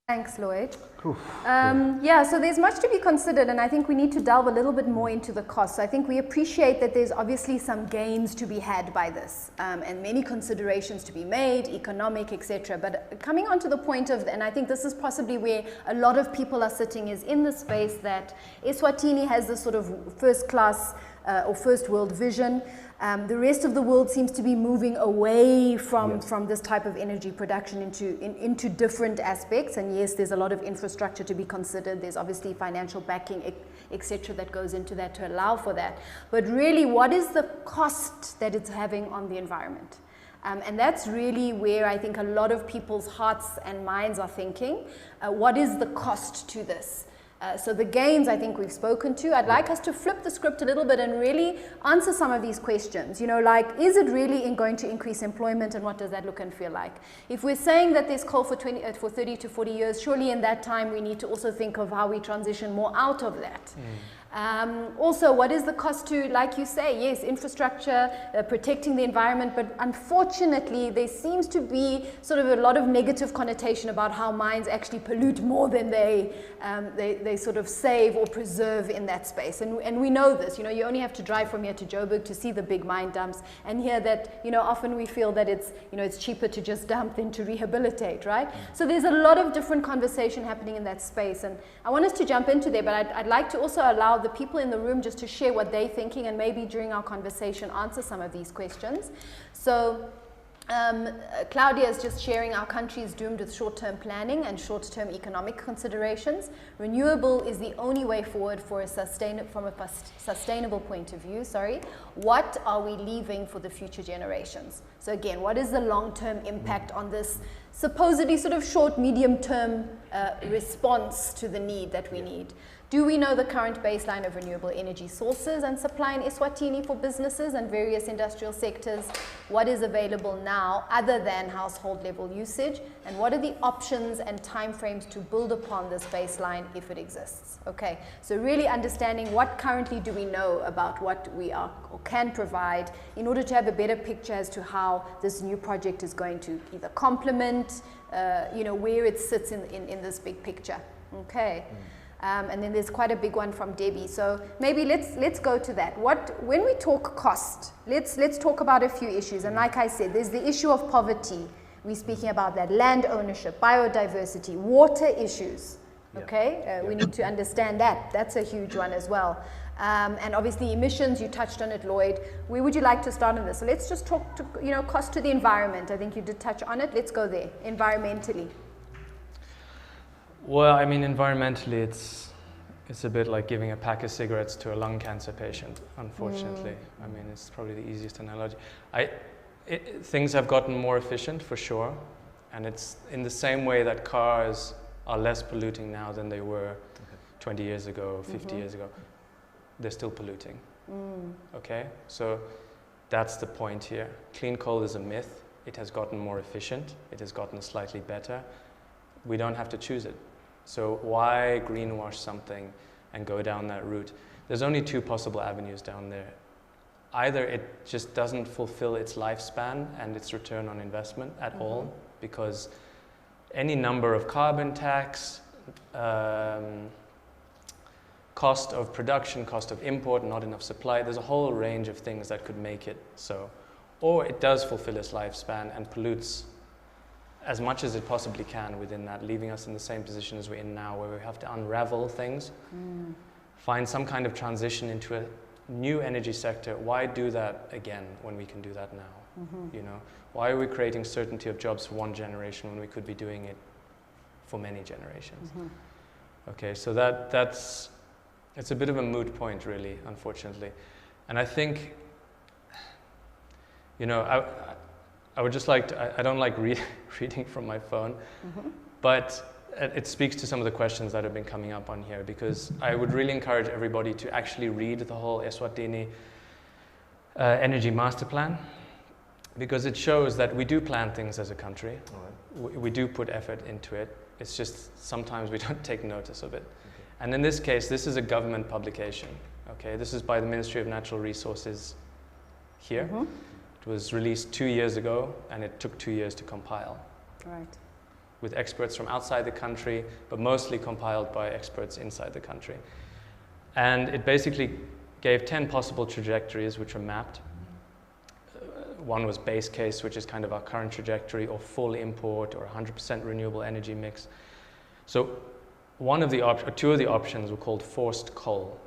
Thanks, Lloyd. Yeah, so there's much to be considered, and I think we need to delve a little bit more into the costs. I think we appreciate that there's obviously some gains to be had by this, and many considerations to be made, economic, etc. But coming on to the point of, and I think this is possibly where a lot of people are sitting, is in the space that Eswatini has this sort of first class or first world vision. The rest of the world seems to be moving away from this type of energy production into different aspects. And yes, there's a lot of infrastructure to be considered. There's obviously financial backing, etc., that goes into that to allow for that. But really, what is the cost that it's having on the environment? And that's really where I think a lot of people's hearts and minds are thinking. What is the cost to this? So the gains I think we've spoken to. I'd like us to flip the script a little bit and really answer some of these questions. You know, like, is it really going to increase employment, and what does that look and feel like? If we're saying that there's coal for 30 to 40 years, surely in that time we need to also think of how we transition more out of that. Also, what is the cost to, like you say, yes, infrastructure, protecting the environment, but unfortunately there seems to be sort of a lot of negative connotation about how mines actually pollute more than they sort of save or preserve in that space. And we know this, you know, you only have to drive from here to Joburg to see the big mine dumps and hear that, you know, often we feel that it's, you know, it's cheaper to just dump than to rehabilitate, right? So there's a lot of different conversation happening in that space, and I want us to jump into there, but I'd like to also allow the people in the room just to share what they're thinking, and maybe during our conversation answer some of these questions. So Claudia is just sharing our country is doomed with short-term planning and short-term economic considerations. Renewable is the only way forward for from a sustainable point of view. What are we leaving for the future generations? So again, what is the long-term impact on this supposedly sort of short, medium-term response to the need that we need? Do we know the current baseline of renewable energy sources and supply in Eswatini for businesses and various industrial sectors? What is available now other than household level usage? And what are the options and timeframes to build upon this baseline if it exists? Okay, so really understanding what currently do we know about what we are or can provide in order to have a better picture as to how this new project is going to either complement, you know, where it sits in this big picture. Okay. And then there's quite a big one from Debbie. So maybe let's go to that. When we talk cost, let's talk about a few issues. And like I said, there's the issue of poverty. We're speaking about that. Land ownership, biodiversity, water issues. Okay, we need to understand that. That's a huge one as well. And obviously emissions, you touched on it, Lloyd. Where would you like to start on this? So let's just talk to, you know, cost to the environment. I think you did touch on it. Let's go there, environmentally. Well, I mean, environmentally, it's a bit like giving a pack of cigarettes to a lung cancer patient, unfortunately. I mean, it's probably the easiest analogy. Things have gotten more efficient, for sure, and it's in the same way that cars are less polluting now than they were 20 years ago, 50 years ago. They're still polluting, okay? So that's the point here. Clean coal is a myth. It has gotten more efficient. It has gotten slightly better. We don't have to choose it. So why greenwash something and go down that route? There's only two possible avenues down there. Either it just doesn't fulfill its lifespan and its return on investment at all, because any number of carbon tax, cost of production, cost of import, not enough supply, there's a whole range of things that could make it so. Or it does fulfill its lifespan and pollutes as much as it possibly can within that, leaving us in the same position as we're in now, where we have to unravel things, find some kind of transition into a new energy sector. Why do that again when we can do that now? You know, why are we creating certainty of jobs for one generation when we could be doing it for many generations? Okay, so it's a bit of a moot point, really, unfortunately. And I think, you know, I would just like to, I don't like reading from my phone, but it speaks to some of the questions that have been coming up on here, because I would really encourage everybody to actually read the whole Eswatini Energy Master Plan, because it shows that we do plan things as a country. We do put effort into it. It's just sometimes we don't take notice of it. And in this case, this is a government publication. Okay, this is by the Ministry of Natural Resources here. It was released 2 years ago, and it took 2 years to compile. Right. With experts from outside the country, but mostly compiled by experts inside the country. And it basically gave 10 possible trajectories which were mapped. One was base case, which is kind of our current trajectory, or full import, or 100% renewable energy mix. So two of the options were called forced coal.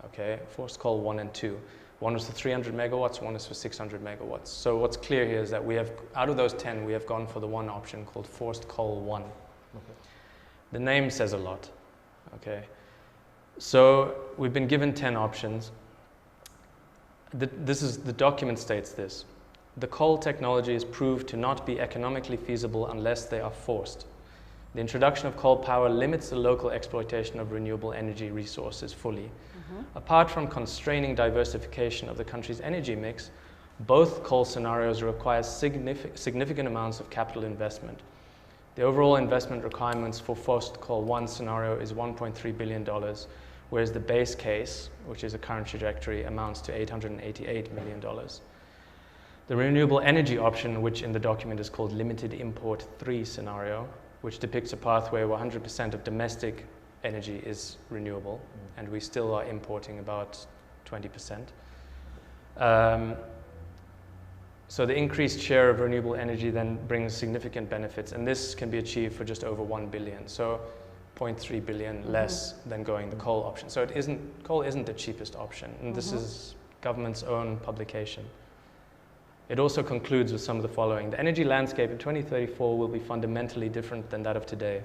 Okay, forced coal 1 and 2. One was for 300 megawatts, one is for 600 megawatts. So what's clear here is that we have, out of those 10, we have gone for the one option called forced coal 1. The name says a lot. Okay, so we've been given 10 options. The document states this: the coal technology is proved to not be economically feasible unless they are forced. The introduction of coal power limits the local exploitation of renewable energy resources fully. Apart from constraining diversification of the country's energy mix, both coal scenarios require significant amounts of capital investment. The overall investment requirements for forced coal 1 scenario is $1.3 billion, whereas the base case, which is a current trajectory, amounts to $888 million. The renewable energy option, which in the document is called limited import 3 scenario, which depicts a pathway where 100% of domestic energy is renewable, and we still are importing about 20%. So the increased share of renewable energy then brings significant benefits, and this can be achieved for just over 1 billion, so 0.3 billion less than going the coal option. So coal isn't the cheapest option, and this is government's own publication. It also concludes with some of the following: the energy landscape in 2034 will be fundamentally different than that of today.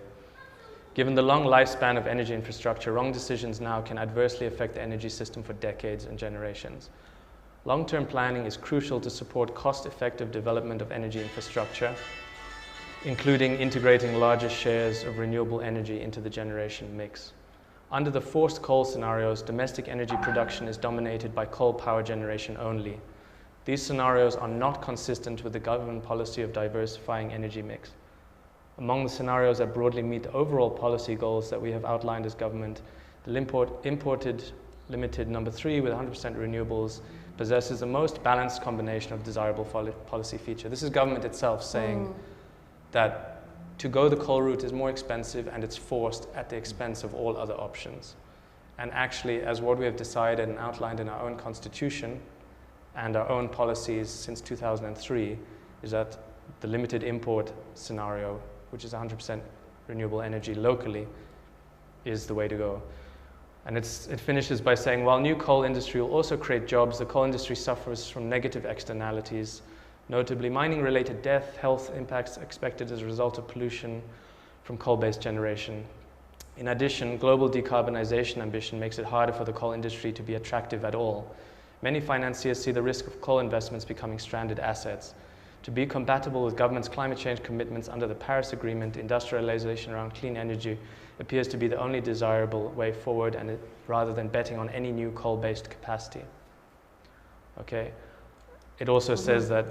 Given the long lifespan of energy infrastructure, wrong decisions now can adversely affect the energy system for decades and generations. Long-term planning is crucial to support cost-effective development of energy infrastructure, including integrating larger shares of renewable energy into the generation mix. Under the forced coal scenarios, domestic energy production is dominated by coal power generation only. These scenarios are not consistent with the government policy of diversifying energy mix. Among the scenarios that broadly meet the overall policy goals that we have outlined as government, the imported limited number 3 with 100% renewables possesses the most balanced combination of desirable policy feature. This is government itself saying that to go the coal route is more expensive and it's forced at the expense of all other options. And actually, as what we have decided and outlined in our own constitution and our own policies since 2003, is that the limited import scenario, which is 100% renewable energy locally, is the way to go. And it finishes by saying, while new coal industry will also create jobs, the coal industry suffers from negative externalities, notably mining-related death, health impacts expected as a result of pollution from coal-based generation. In addition, global decarbonization ambition makes it harder for the coal industry to be attractive at all. Many financiers see the risk of coal investments becoming stranded assets. To be compatible with government's climate change commitments under the Paris Agreement, industrialization around clean energy appears to be the only desirable way forward, and rather than betting on any new coal-based capacity. Okay. It also says that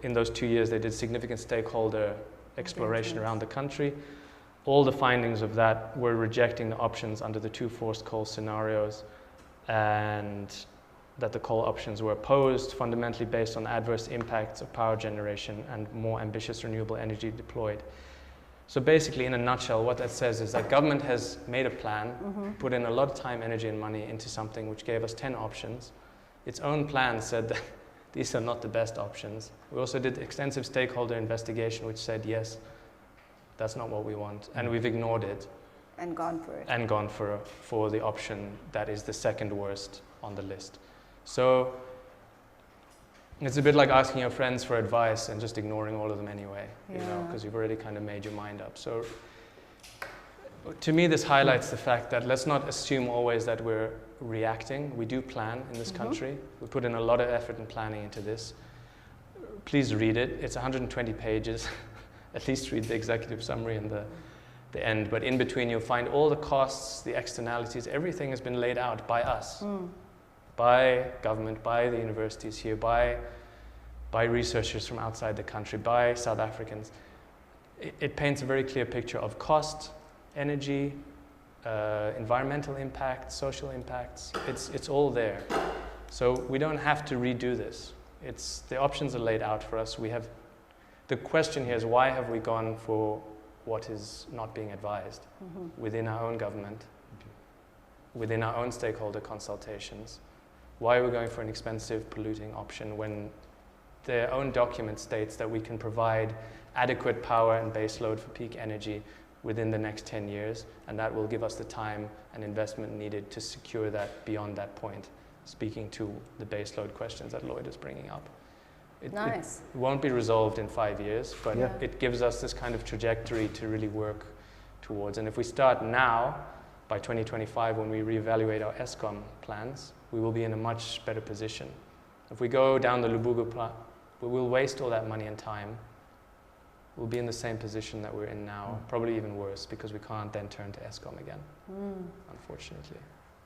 in those 2 years, they did significant stakeholder exploration around the country. All the findings of that were rejecting the options under the 2 forced coal scenarios, and that the coal options were opposed fundamentally based on adverse impacts of power generation and more ambitious renewable energy deployed. So basically, in a nutshell, what that says is that government has made a plan, put in a lot of time, energy, and money into something which gave us 10 options. Its own plan said that these are not the best options. We also did extensive stakeholder investigation, which said, yes, that's not what we want. And we've ignored it. And gone for it. And gone for the option that is the second worst on the list. So it's a bit like asking your friends for advice and just ignoring all of them anyway, you know, because you've already kind of made your mind up. So to me, this highlights the fact that let's not assume always that we're reacting. We do plan in this country. We put in a lot of effort and planning into this. Please read it. It's 120 pages. At least read the executive summary and the end. But in between, you'll find all the costs, the externalities, everything has been laid out by us, by government, by the universities here, by researchers from outside the country, by South Africans. It paints a very clear picture of cost, energy, environmental impacts, social impacts. It's all there. So we don't have to redo this. The options are laid out for us. The question here is, why have we gone for what is not being advised within our own government, within our own stakeholder consultations? Why are we going for an expensive, polluting option when their own document states that we can provide adequate power and base load for peak energy within the next 10 years, and that will give us the time and investment needed to secure that beyond that point, speaking to the base load questions that Lloyd is bringing up. It won't be resolved in 5 years, but it gives us this kind of trajectory to really work towards. And if we start now, by 2025, when we reevaluate our ESCOM plans, we will be in a much better position. If we go down the Lubhuku plan, we will waste all that money and time. We'll be in the same position that we're in now, probably even worse, because we can't then turn to ESCOM again, unfortunately.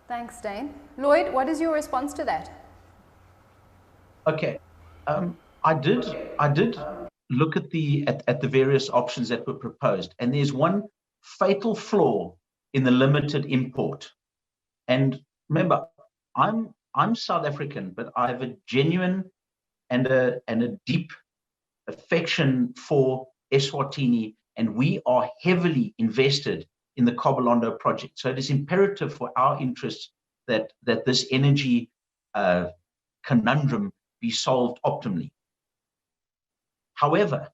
Thanks, Dane. Lloyd, what is your response to that? Okay. I did look at the various options that were proposed, and there's one fatal flaw in the limited import. And remember, I'm South African, but I have a genuine and a deep affection for Eswatini, and we are heavily invested in the Kobelondo project. So it is imperative for our interests that this energy conundrum be solved optimally. However,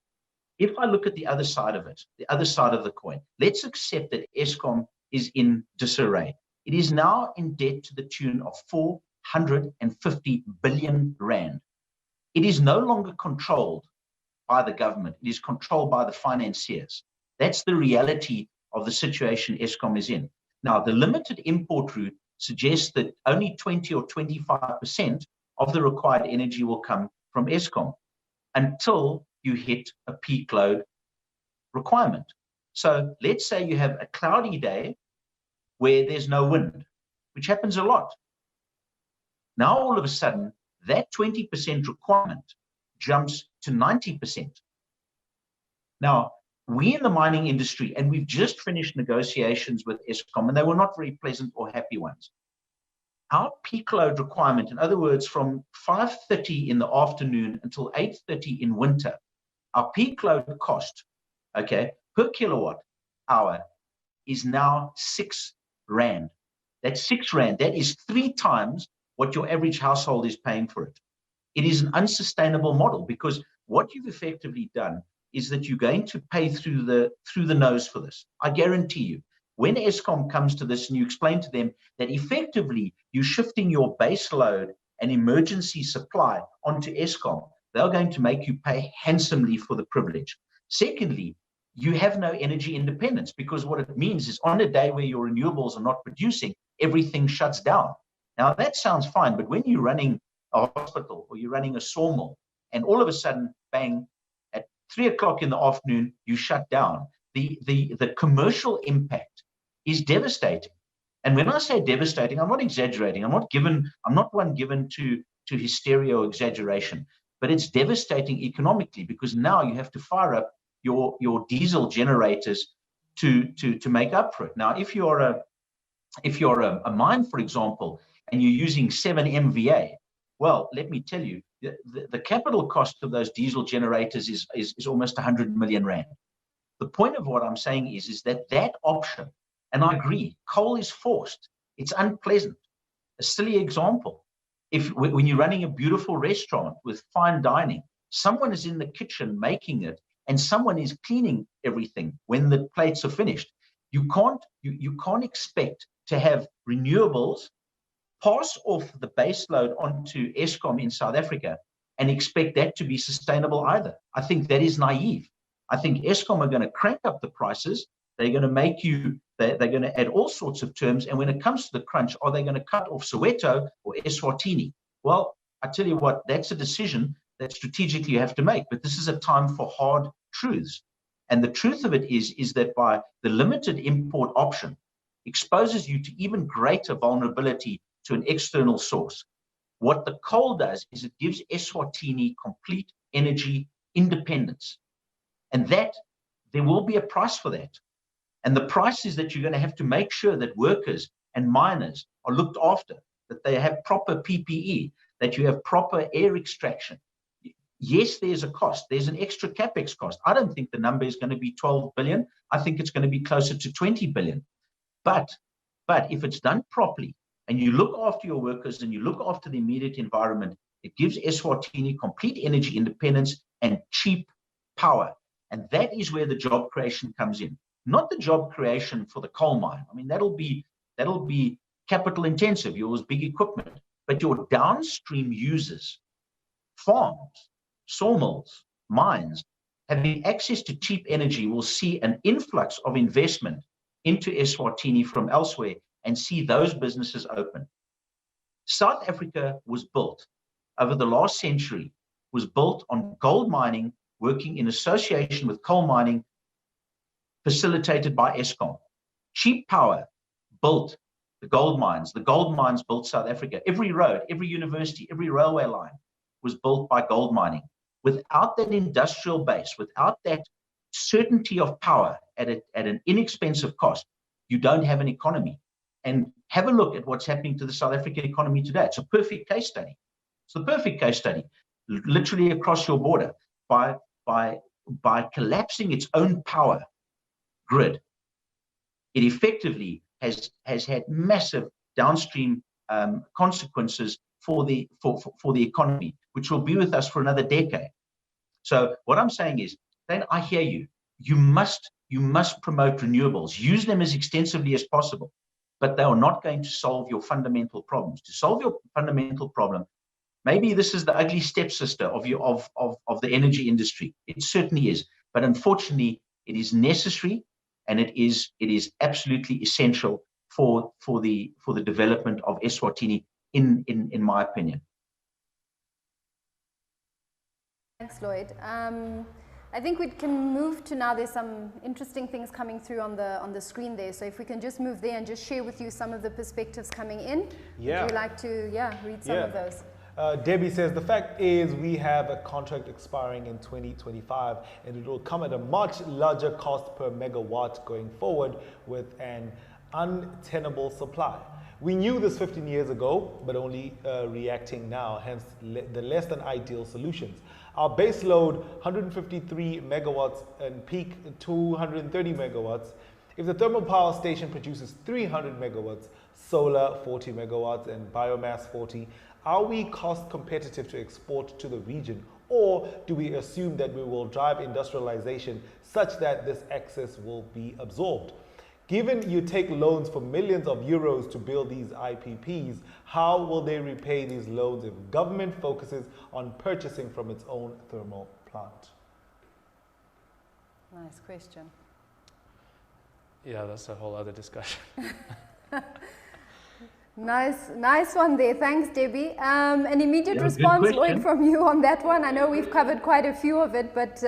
if I look at the other side of it, the other side of the coin, let's accept that Eskom is in disarray. It is now in debt to the tune of 450 billion rand. It is no longer controlled by the government. It is controlled by the financiers. That's the reality of the situation Eskom is in. Now, the limited import route suggests that only 20 or 25% of the required energy will come from Eskom until you hit a peak load requirement. So let's say you have a cloudy day where there's no wind, which happens a lot. Now, all of a sudden, that 20% requirement jumps to 90%. Now, we in the mining industry, and we've just finished negotiations with Eskom, and they were not very pleasant or happy ones. Our peak load requirement, in other words, from 5:30 in the afternoon until 8:30 in winter, our peak load cost, per kilowatt hour is now 6 rand. That's 6 rand. That is 3 times what your average household is paying for it. It is an unsustainable model, because what you've effectively done is that you're going to pay through the nose for this. I guarantee you, when Eskom comes to this and you explain to them that effectively you're shifting your base load and emergency supply onto Eskom, they're going to make you pay handsomely for the privilege. Secondly, you have no energy independence, because what it means is on a day where your renewables are not producing, everything shuts down. Now, that sounds fine, but when you're running a hospital or you're running a sawmill and all of a sudden, bang, at 3 o'clock in the afternoon, you shut down, the commercial impact is devastating. And when I say devastating, I'm not exaggerating. I'm not one given to hysteria or exaggeration, but it's devastating economically, because now you have to fire up your diesel generators to make up for it. Now, if you're a mine, for example, and you're using 7 MVA, well, let me tell you, the capital cost of those diesel generators is almost 100 million rand. The point of what I'm saying is that option, and I agree, coal is forced. It's unpleasant. A silly example. when you're running a beautiful restaurant with fine dining, someone is in the kitchen making it, and someone is cleaning everything when the plates are finished. You can't expect to have renewables pass off the base load onto Eskom in South Africa and expect that to be sustainable either. I think that is naive. I think Eskom are going to crank up the prices. They're going to make you, they're going to add all sorts of terms. And when it comes to the crunch, are they going to cut off Soweto or Eswatini? Well, I tell you what, that's a decision that strategically you have to make. But this is a time for hard truths. And the truth of it is that by the limited import option exposes you to even greater vulnerability to an external source. What the coal does is it gives Eswatini complete energy independence. And that there will be a price for that. And the price is that you're going to have to make sure that workers and miners are looked after, that they have proper PPE, that you have proper air extraction. Yes, there's a cost. There's an extra capex cost. I don't think the number is going to be 12 billion. I think it's going to be closer to 20 billion. But if it's done properly and you look after your workers and you look after the immediate environment, it gives Eswatini complete energy independence and cheap power. And that is where the job creation comes in. Not the job creation for the coal mine. I mean, that'll be capital intensive, yours big equipment. But your downstream users, farms, sawmills, mines, having access to cheap energy will see an influx of investment into Eswatini from elsewhere and see those businesses open. South Africa was built over the last century, was built on gold mining, working in association with coal mining, facilitated by Eskom. Cheap power built the gold mines. The gold mines built South Africa. Every road, every university, every railway line was built by gold mining. Without that industrial base, without that certainty of power at an inexpensive cost, you don't have an economy. And have a look at what's happening to the South African economy today. It's a perfect case study. It's the perfect case study, literally across your border. By collapsing its own power grid, it effectively has had massive downstream consequences for the economy, which will be with us for another decade. So what I'm saying is, then I hear you. You must promote renewables, use them as extensively as possible, but they are not going to solve your fundamental problems. To solve your fundamental problem, maybe this is the ugly stepsister of the energy industry. It certainly is, but unfortunately, it is necessary, and it is absolutely essential for the development of Eswatini, in my opinion. Thanks, Lloyd. I think we can move to now. There's some interesting things coming through on the screen there. So if we can just move there and just share with you some of the perspectives coming in. Yeah. Would you like to read some of those? Debbie says, the fact is we have a contract expiring in 2025 and it will come at a much larger cost per megawatt going forward with an untenable supply. We knew this 15 years ago, but only reacting now, hence the less than ideal solutions. Our base load, 153 megawatts and peak 230 megawatts. If the thermal power station produces 300 megawatts, solar 40 megawatts and biomass 40, are we cost competitive to export to the region, or do we assume that we will drive industrialization such that this excess will be absorbed? Given you take loans for millions of euros to build these IPPs, how will they repay these loans if government focuses on purchasing from its own thermal plant? Nice question. Yeah, that's a whole other discussion. Nice one there. Thanks, Debbie. An immediate response, Lloyd, from you on that one. I know we've covered quite a few of it, but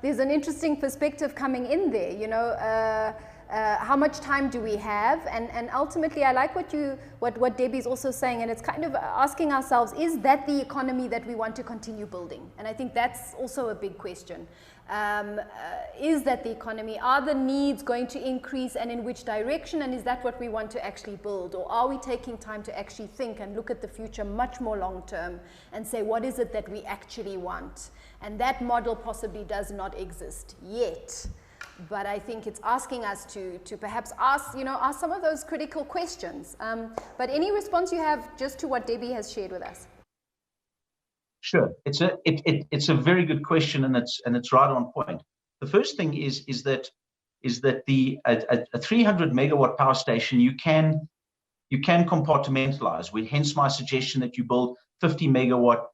there's an interesting perspective coming in there. You know, how much time do we have? And ultimately, I like what Debbie's also saying, and it's kind of asking ourselves, is that the economy that we want to continue building? And I think that's also a big question. Is that the economy? Are the needs going to increase, and in which direction? And is that what we want to actually build? Or are we taking time to actually think and look at the future much more long term and say, what is it that we actually want? And that model possibly does not exist yet. but I think it's asking us to perhaps ask some of those critical questions. But any response you have just to what Debbie has shared with us? Sure, it's a very good question, and it's right on point. The first thing is that a 300 megawatt power station you can compartmentalize. Hence my suggestion that you build 50 megawatt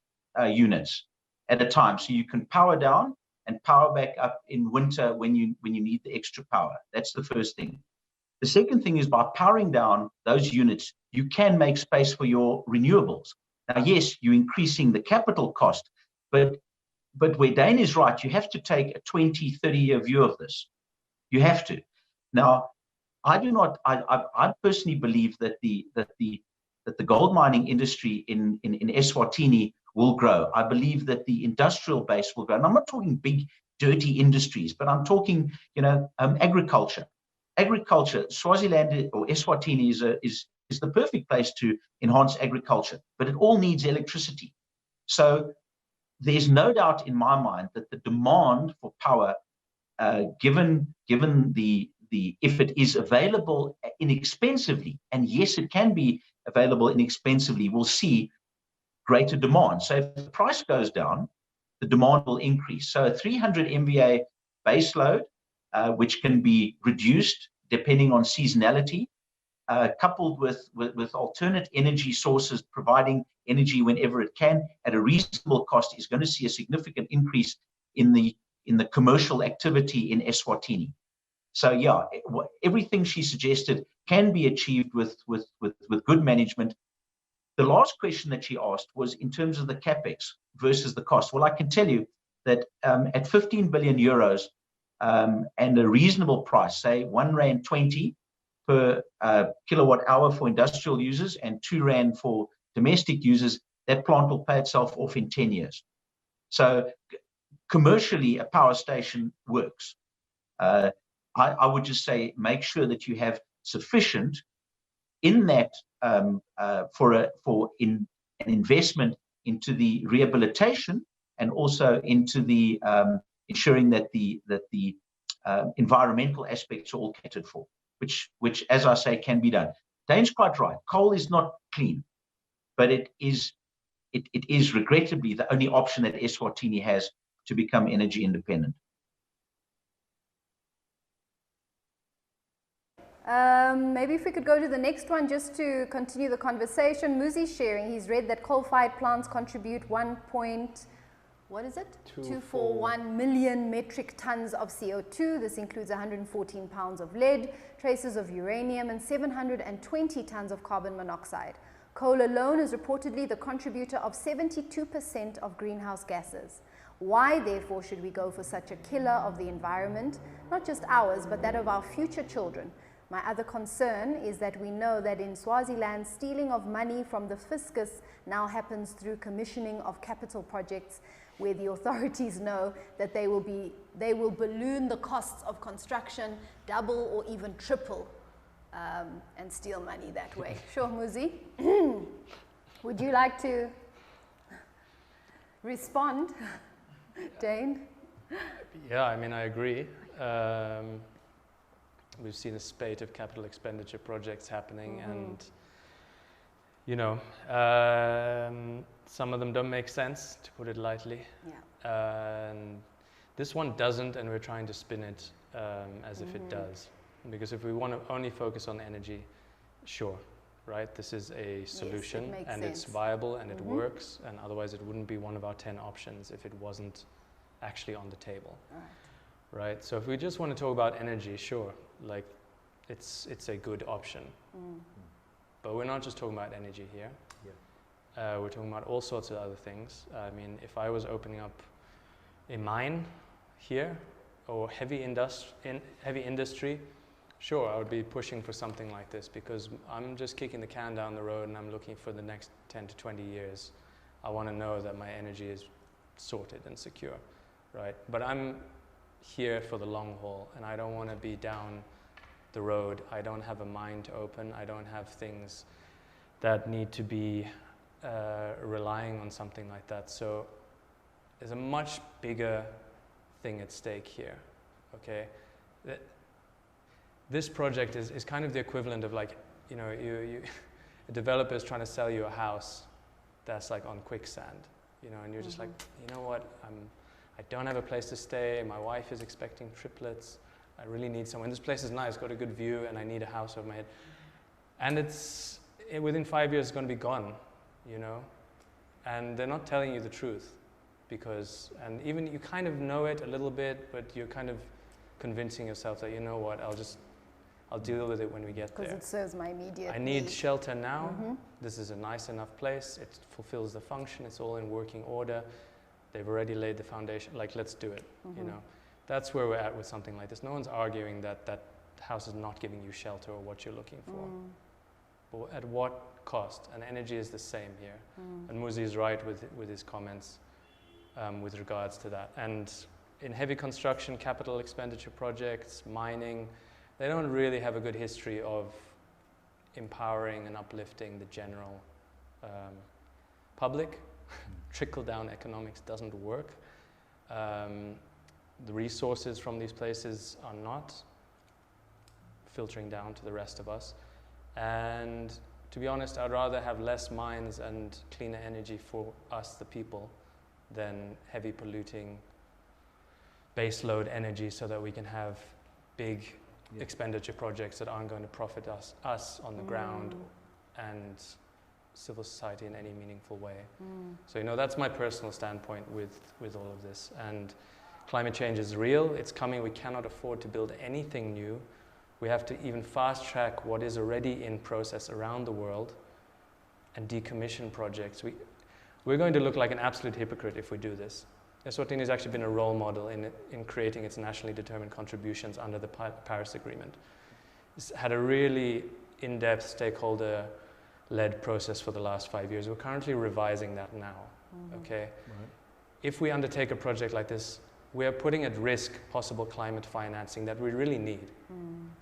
units at a time, so you can power down and power back up in winter when you need the extra power. That's the first thing. The second thing is, by powering down those units, you can make space for your renewables. Now, yes, you're increasing the capital cost, but where Dane is right, you have to take a 20, 30-year view of this. You have to. Now, I personally believe that the gold mining industry in Eswatini will grow. I believe that the industrial base will grow. And I'm not talking big, dirty industries, but I'm talking, agriculture. Agriculture, Swaziland or Eswatini is the perfect place to enhance agriculture, but it all needs electricity. So there's no doubt in my mind that the demand for power, given the if it is available inexpensively, and yes, it can be available inexpensively, we'll see greater demand. So if the price goes down, the demand will increase. So a 300 MVA base load, which can be reduced depending on seasonality, coupled with alternate energy sources providing energy whenever it can at a reasonable cost, is going to see a significant increase in the commercial activity in Eswatini. So yeah, everything she suggested can be achieved with good management. The last question that she asked was in terms of the capex versus the cost. Well, I can tell you that at 15 billion euros and a reasonable price, say 1.20 rand per kilowatt hour for industrial users and 2 rand for domestic users, that plant will pay itself off in 10 years. So commercially, a power station works. I would just say, make sure that you have sufficient in that for an investment into the rehabilitation, and also into the ensuring that the environmental aspects are all catered for, which as I say, can be done. Dane's quite right. Coal is not clean, but it is regrettably the only option that Eswatini has to become energy independent. Maybe if we could go to the next one just to continue the conversation. Muzi's sharing, he's read that coal-fired plants contribute 241 million metric tons of CO2. This includes 114 pounds of lead, traces of uranium, and 720 tons of carbon monoxide. Coal alone is reportedly the contributor of 72% of greenhouse gases. Why, therefore, should we go for such a killer of the environment, not just ours, but that of our future children? My other concern is that we know that in Swaziland, stealing of money from the fiscus now happens through commissioning of capital projects, where the authorities know that they will balloon the costs of construction, double or even triple, and steal money that way. Sure, Muzi. Would you like to respond, Dane? Yeah, I mean, I agree. We've seen a spate of capital expenditure projects happening, and some of them don't make sense, to put it lightly. Yeah. And this one doesn't, and we're trying to spin it as if it does. Because if we want to only focus on energy, sure, right? This is a solution, yes, and sense. It's viable and it works, and otherwise it wouldn't be one of our 10 options if it wasn't actually on the table. Right? So if we just want to talk about energy, sure, like it's a good option. But we're not just talking about energy here. Yeah. We're talking about all sorts of other things. I mean, if I was opening up a mine here, or heavy industry, sure, I would be pushing for something like this, because I'm just kicking the can down the road and I'm looking for the next 10 to 20 years. I want to know that my energy is sorted and secure, right? But I'm here for the long haul, and I don't want to be down the road. I don't have a mine to open. I don't have things that need to be relying on something like that. So there's a much bigger thing at stake here, okay? This project is kind of the equivalent of like, you know, a developer is trying to sell you a house that's like on quicksand, you know, and you're just like, you know what, I don't have a place to stay, my wife is expecting triplets, I really need somewhere, and this place is nice, got a good view, and I need a house over my head. And within 5 years it's going to be gone, you know, and they're not telling you the truth, and even you kind of know it a little bit, but you're kind of convincing yourself that, you know what, I'll deal with it when we get there. Because it serves my immediate I need need. shelter now. This is a nice enough place. It fulfills the function. It's all in working order. They've already laid the foundation. Like, let's do it. You know, that's where we're at with something like this. No one's arguing that that house is not giving you shelter or what you're looking for. But at what cost? And energy is the same here. And Muzi is right with his comments with regards to that. And in heavy construction, capital expenditure projects, mining, they don't really have a good history of empowering and uplifting the general public. Trickle-down economics doesn't work. The resources from these places are not filtering down to the rest of us. And to be honest, I'd rather have less mines and cleaner energy for us, the people, than heavy polluting baseload energy so that we can have big expenditure projects that aren't going to profit us on the ground and civil society in any meaningful way. So, you know, that's my personal standpoint with all of this. And climate change is real, it's coming, we cannot afford to build anything new. We have to even fast track what is already in process around the world and decommission projects. We're going to look like an absolute hypocrite if we do this. Eswatini has actually been a role model in creating its nationally determined contributions under the Paris Agreement. It's had a really in-depth stakeholder-led process for the last 5 years. We're currently revising that now, okay? Right. If we undertake a project like this, we are putting at risk possible climate financing that we really need,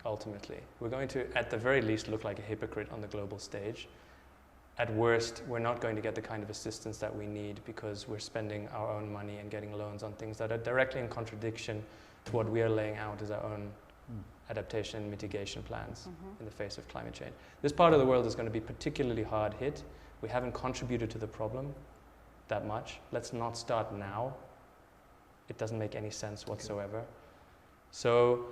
ultimately. We're going to, at the very least, look like a hypocrite on the global stage. At worst, we're not going to get the kind of assistance that we need because we're spending our own money and getting loans on things that are directly in contradiction to what we are laying out as our own adaptation and mitigation plans in the face of climate change. This part of the world is going to be particularly hard hit. We haven't contributed to the problem that much. Let's not start now. It doesn't make any sense whatsoever. So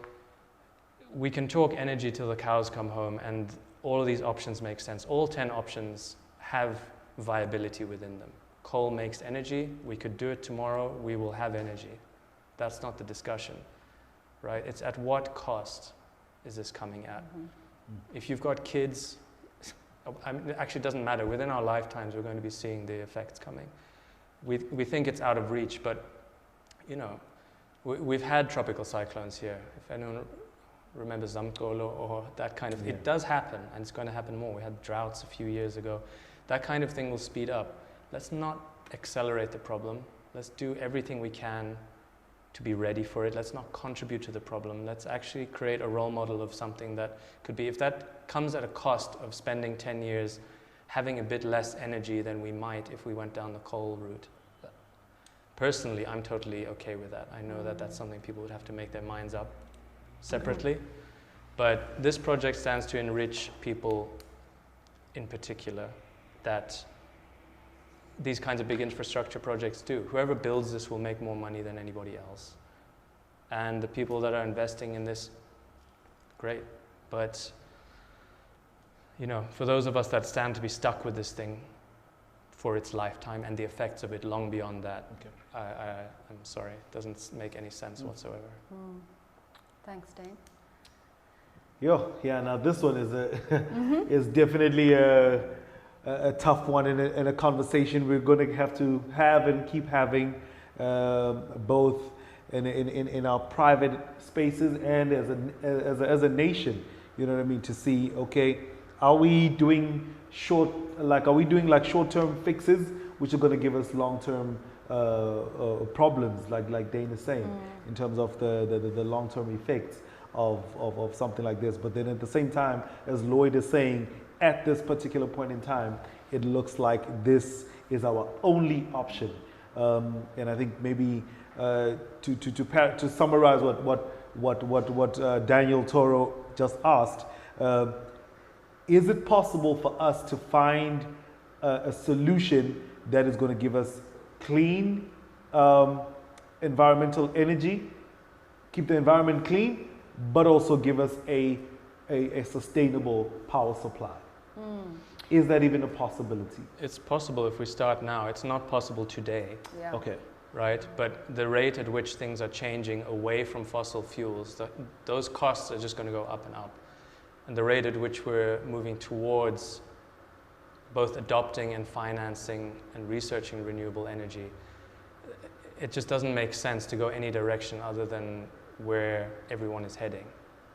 we can talk energy till the cows come home, and all of these options make sense. All 10 options have viability within them. Coal makes energy. We could do it tomorrow. We will have energy. That's not the discussion, right? It's at what cost is this coming at? If you've got kids, it actually doesn't matter. Within our lifetimes, we're going to be seeing the effects coming. We think it's out of reach, but you know, we've had tropical cyclones here. If anyone remembers Thamsanqa or that kind of, it does happen, and it's going to happen more. We had droughts a few years ago. That kind of thing will speed up. Let's not accelerate the problem. Let's do everything we can to be ready for it. Let's not contribute to the problem. Let's actually create a role model of something that could be, if that comes at a cost of spending 10 years having a bit less energy than we might if we went down the coal route. Personally, I'm totally okay with that. I know that that's something people would have to make their minds up separately. But this project stands to enrich people in particular, that these kinds of big infrastructure projects do. Whoever builds this will make more money than anybody else. And the people that are investing in this, great. But, you know, for those of us that stand to be stuck with this thing for its lifetime and the effects of it long beyond that, I'm sorry, it doesn't make any sense whatsoever. Thanks, Dane. Yeah, now this one is is definitely a tough one and a conversation we're going to have and keep having, both in our private spaces and as a nation. You know what I mean? To see, okay, are we doing short-term fixes which are going to give us long-term problems, like Dane is saying, in terms of the long-term effects of something like this. But then at the same time, as Lloyd is saying, at this particular point in time, it looks like this is our only option. And I think maybe to summarize what what Daniel Toro just asked. Is it possible for us to find a solution that is going to give us clean environmental energy, keep the environment clean, but also give us a sustainable power supply? Is that even a possibility? It's possible if we start now. It's not possible today. Yeah. Okay. Right, but the rate at which things are changing away from fossil fuels, those costs are just going to go up and up. And the rate at which we're moving towards both adopting and financing and researching renewable energy, it just doesn't make sense to go any direction other than where everyone is heading.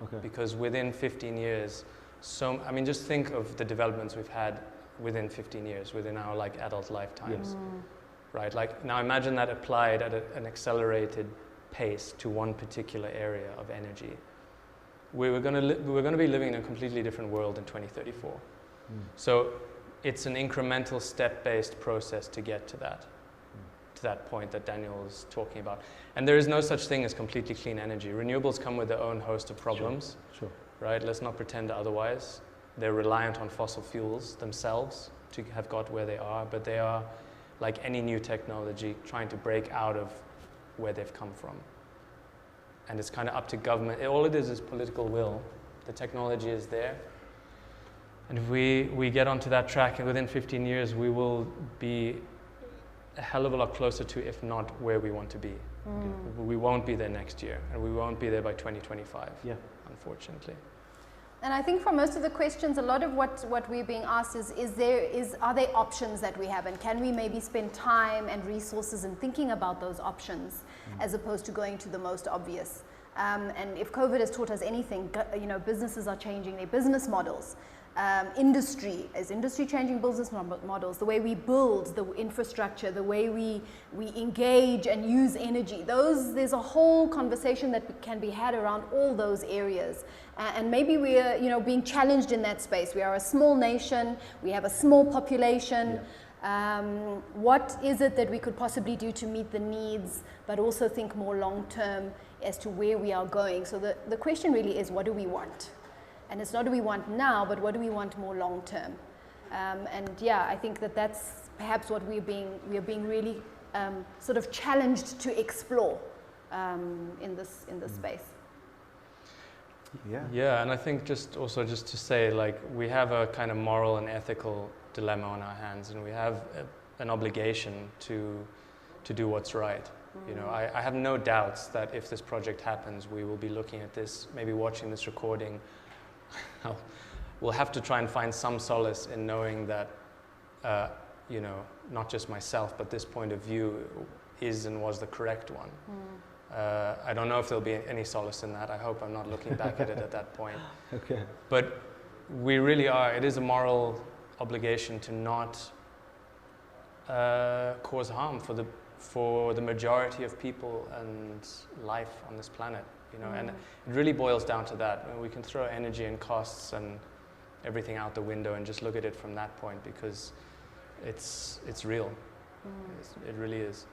Okay. Because within 15 years, I mean, just think of the developments we've had within 15 years, within our like adult lifetimes. Yes. Right, like now imagine that applied at an accelerated pace to one particular area of energy. We're going to be living in a completely different world in 2034. So it's an incremental step-based process to get to that point that Daniel was talking about. And there is no such thing as completely clean energy. Renewables come with their own host of problems. Sure. Right, let's not pretend otherwise. They're reliant on fossil fuels themselves to have got where they are, but they are, like any new technology, trying to break out of where they've come from. And it's kind of up to government. All it is political will. The technology is there. And if we get onto that track, and within 15 years, we will be a hell of a lot closer to, if not where we want to be. We won't be there next year, and we won't be there by 2025, unfortunately. And I think for most of the questions, a lot of what we're being asked is are there options that we have, and can we maybe spend time and resources in thinking about those options as opposed to going to the most obvious. And if COVID has taught us anything, businesses are changing their business models. Industry changing business models, the way we build the infrastructure, the way we engage and use energy. There's a whole conversation that can be had around all those areas. And maybe we're being challenged in that space. We are a small nation, we have a small population. What is it that we could possibly do to meet the needs, but also think more long term as to where we are going? So the question really is, what do we want? And it's not what we want now, but what do we want more long term? I think that's perhaps what we are being really sort of challenged to explore in this space. Yeah, and I think just to say, like, we have a kind of moral and ethical dilemma on our hands, and we have an obligation to do what's right. I have no doubts that if this project happens, we will be looking at this, maybe watching this recording. We'll have to try and find some solace in knowing that, not just myself, but this point of view is and was the correct one. I don't know if there'll be any solace in that. I hope I'm not looking back at it at that point. Okay. But we really are. It is a moral obligation to not cause harm for the majority of people and life on this planet. And it really boils down to that. We can throw energy and costs and everything out the window and just look at it from that point, because it's real. It really is.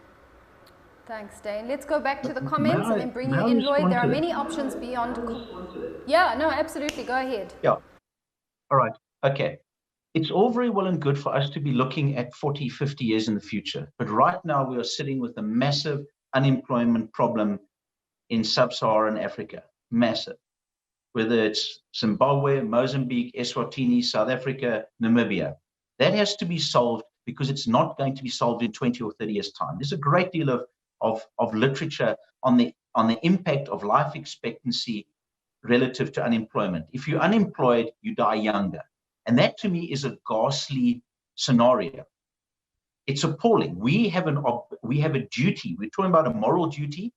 Thanks, Dane. Let's go back to the comments and then bring you in, Lloyd. There are many options beyond. Yeah, no, absolutely. Go ahead. Yeah. All right. Okay. It's all very well and good for us to be looking at 40, 50 years in the future. But right now we are sitting with a massive unemployment problem in sub-Saharan Africa, massive. Whether it's Zimbabwe, Mozambique, Eswatini, South Africa, Namibia. That has to be solved, because it's not going to be solved in 20 or 30 years' time. There's a great deal of literature on the impact of life expectancy relative to unemployment. If you're unemployed, you die younger. And that to me is a ghastly scenario. It's appalling. We have a duty. We're talking about a moral duty.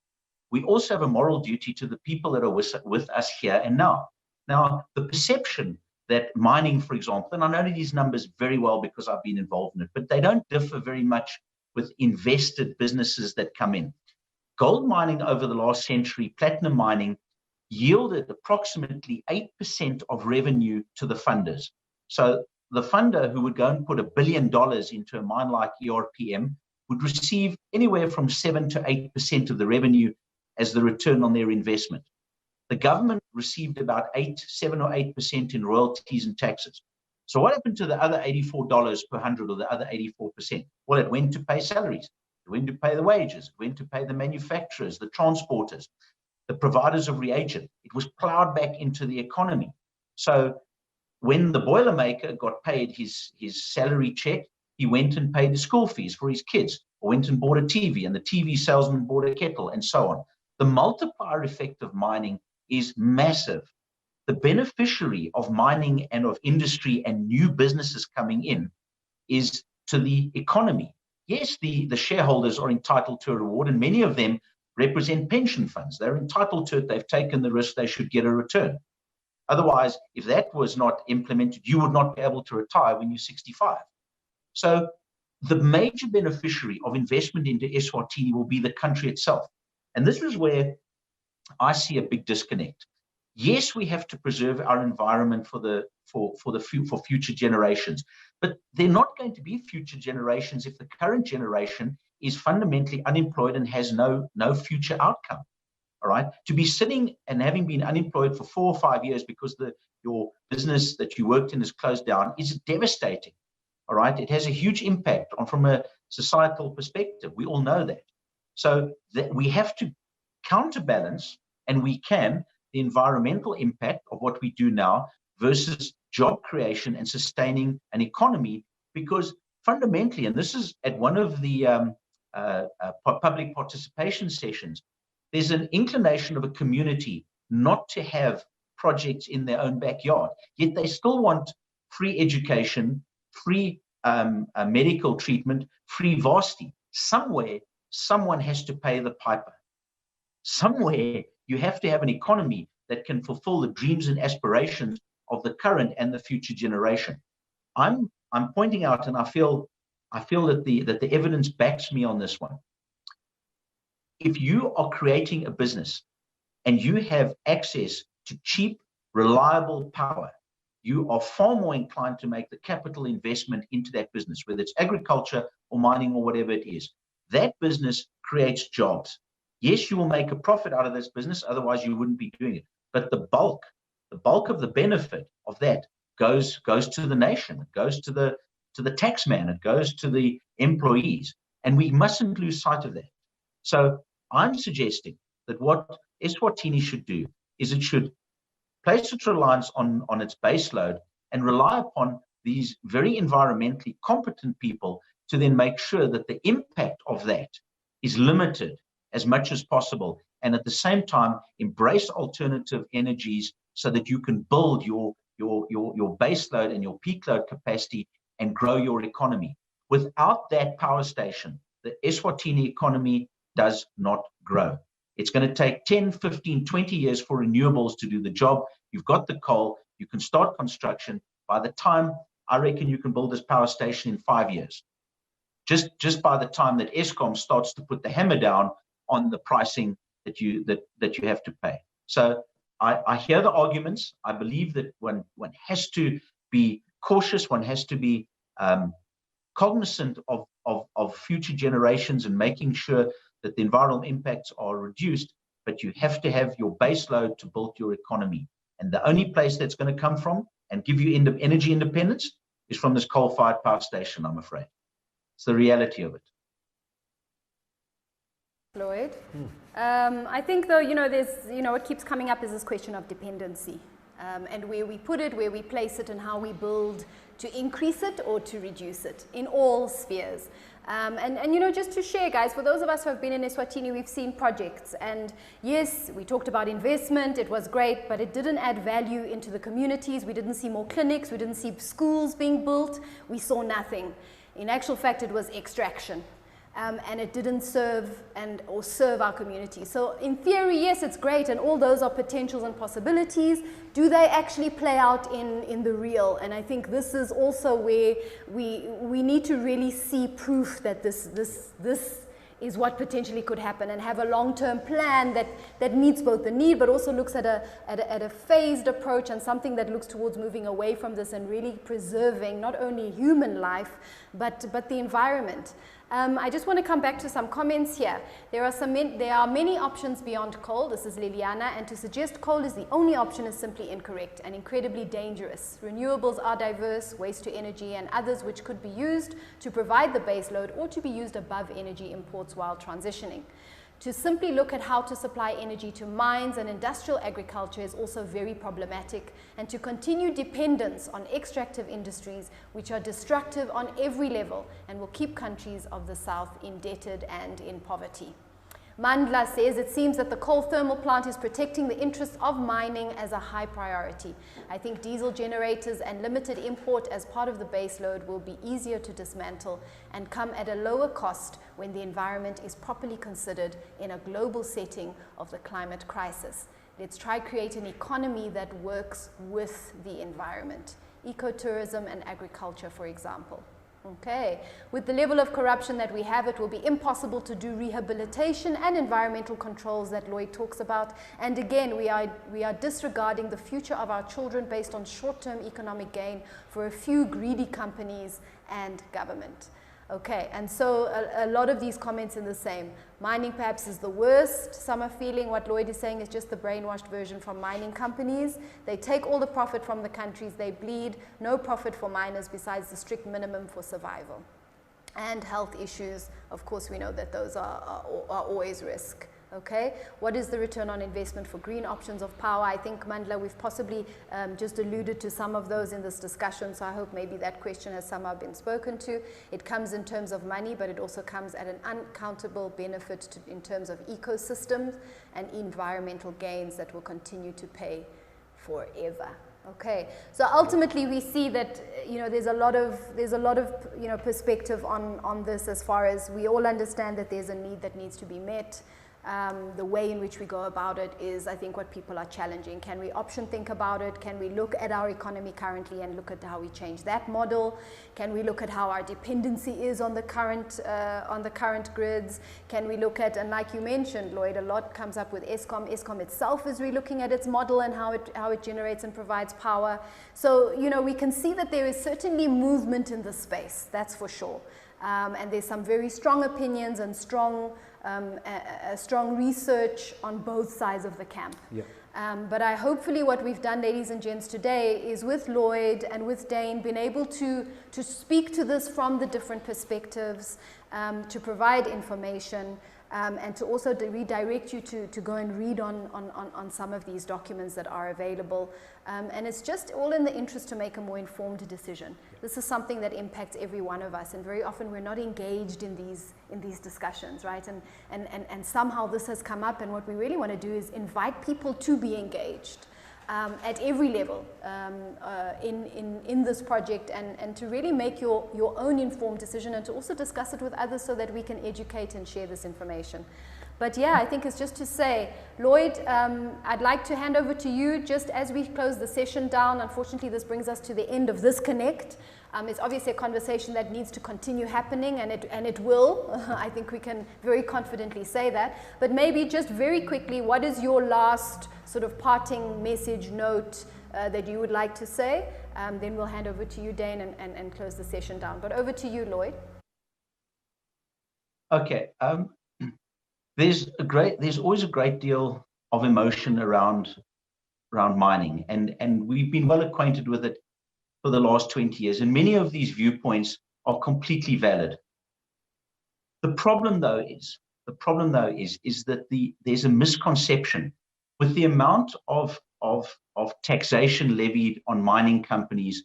We also have a moral duty to the people that are with us here and now. Now, the perception that mining, for example, and I know these numbers very well because I've been involved in it, but they don't differ very much with invested businesses that come in. Gold mining over the last century, platinum mining, yielded approximately 8% of revenue to the funders. So the funder who would go and put $1 billion into a mine like ERPM would receive anywhere from 7 to 8% of the revenue as the return on their investment. the government received about 7 or 8% in royalties and taxes. So what happened to the other $84 per 100 or the other 84%? Well, it went to pay salaries. It went to pay the wages. It went to pay the manufacturers, the transporters, the providers of reagent. It was plowed back into the economy. So when the Boilermaker got paid his salary check, he went and paid the school fees for his kids, or went and bought a TV, and the TV salesman bought a kettle, and so on. The multiplier effect of mining is massive. The beneficiary of mining and of industry and new businesses coming in is to the economy. Yes, the shareholders are entitled to a reward, and many of them represent pension funds. They're entitled to it. They've taken the risk. They should get a return. Otherwise, if that was not implemented, you would not be able to retire when you're 65. So the major beneficiary of investment into Eswatini will be the country itself. And this is where I see a big disconnect. Yes, we have to preserve our environment for future generations, but they're not going to be future generations if the current generation is fundamentally unemployed and has no future outcome. All right, to be sitting and having been unemployed for 4 or 5 years because your business that you worked in is closed down is devastating. All right, it has a huge impact from a societal perspective. We all know that. So that we have to counterbalance, and we can, the environmental impact of what we do now versus job creation and sustaining an economy, because fundamentally, and this is at one of the public participation sessions, there's an inclination of a community not to have projects in their own backyard, yet they still want free education, free medical treatment, free varsity. Somewhere, someone has to pay the piper. Somewhere, you have to have an economy that can fulfill the dreams and aspirations of the current and the future generation. I'm pointing out, and I feel that the evidence backs me on this one. If you are creating a business and you have access to cheap, reliable power, you are far more inclined to make the capital investment into that business, whether it's agriculture or mining or whatever it is. That business creates jobs. Yes, you will make a profit out of this business, otherwise you wouldn't be doing it. But the bulk of the benefit of that goes to the nation, it goes to the tax man, it goes to the employees, and we mustn't lose sight of that. So I'm suggesting that what Eswatini should do is it should place its reliance on its base load and rely upon these very environmentally competent people to then make sure that the impact of that is limited as much as possible, and at the same time embrace alternative energies so that you can build your base load and your peak load capacity and grow your economy. Without that power station, the Eswatini economy does not grow. It's going to take 10, 15, 20 years for renewables to do the job. You've got the coal, you can start construction. By the time, I reckon you can build this power station in 5 years. Just by the time that Eskom starts to put the hammer down on the pricing that you have to pay. So I hear the arguments. I believe that one has to be cautious, one has to be cognizant of future generations and making sure that the environmental impacts are reduced, but you have to have your base load to build your economy. And the only place that's going to come from and give you energy independence is from this coal-fired power station, I'm afraid. It's the reality of it. Lloyd, I think though, there's, what keeps coming up is this question of dependency, and where we put it, where we place it, and how we build to increase it or to reduce it in all spheres. And just to share, guys, for those of us who have been in Eswatini, we've seen projects, and yes, we talked about investment, it was great, but it didn't add value into the communities. We didn't see more clinics, we didn't see schools being built, we saw nothing. In actual fact, it was extraction. And it didn't serve our community. So in theory, yes, it's great, and all those are potentials and possibilities. Do they actually play out in the real? And I think this is also where we need to really see proof that this is what potentially could happen, and have a long-term plan that meets both the need, but also looks at a phased approach, and something that looks towards moving away from this and really preserving not only human life, but the environment. I just want to come back to some comments here. There are many options beyond coal. This is Liliana, and to suggest coal is the only option is simply incorrect and incredibly dangerous. Renewables are diverse, waste to energy, and others which could be used to provide the base load or to be used above energy imports while transitioning. To simply look at how to supply energy to mines and industrial agriculture is also very problematic, and to continue dependence on extractive industries which are destructive on every level and will keep countries of the South indebted and in poverty. Mandla says, it seems that the coal thermal plant is protecting the interests of mining as a high priority. I think diesel generators and limited import as part of the base load will be easier to dismantle and come at a lower cost when the environment is properly considered in a global setting of the climate crisis. Let's try create an economy that works with the environment. Ecotourism and agriculture, for example. Okay, with the level of corruption that we have, it will be impossible to do rehabilitation and environmental controls that Lloyd talks about. And again, we are disregarding the future of our children based on short-term economic gain for a few greedy companies and government. Okay, and so a lot of these comments in the same. Mining perhaps is the worst. Some are feeling what Lloyd is saying is just the brainwashed version from mining companies. They take all the profit from the countries they bleed, no profit for miners besides the strict minimum for survival. And health issues, of course we know that those are always risk. Okay, what is the return on investment for green options of power? I think, Mandla, we've possibly just alluded to some of those in this discussion, so I hope maybe that question has somehow been spoken to. It comes in terms of money, but it also comes at an uncountable benefit in terms of ecosystems and environmental gains that will continue to pay forever. Okay, so ultimately we see that there's a lot of perspective on this, as far as we all understand that there's a need that needs to be met. The way in which we go about it is, I think, what people are challenging. Can we option think about it? Can we look at our economy currently and look at how we change that model? Can we look at how our dependency is on the current grids? Can we look at, and like you mentioned, Lloyd, a lot comes up with Eskom. Eskom itself is relooking at its model and how it generates and provides power. So, we can see that there is certainly movement in this space, that's for sure. And there's some very strong opinions and strong research on both sides of the camp. Yeah. But hopefully what we've done, ladies and gents, today is with Lloyd and with Dane, been able to speak to this from the different perspectives, to provide information, and to also redirect you to go and read on some of these documents that are available. And it's just all in the interest to make a more informed decision. Yeah. This is something that impacts every one of us, and very often we're not engaged in these discussions, right? And somehow this has come up, and what we really want to do is invite people to be engaged at every level in this project, and to really make your own informed decision, and to also discuss it with others so that we can educate and share this information. But yeah, I think it's just to say, Lloyd, I'd like to hand over to you just as we close the session down. Unfortunately, this brings us to the end of this Connect. It's obviously a conversation that needs to continue happening, and it will. I think we can very confidently say that. But maybe just very quickly, what is your last sort of parting message, note that you would like to say? Then we'll hand over to you, Dane, and close the session down. But over to you, Lloyd. Okay. There's always a great deal of emotion around mining, and we've been well acquainted with it for the last 20 years, and many of these viewpoints are completely valid. The problem though is that there's a misconception with the amount of taxation levied on mining companies,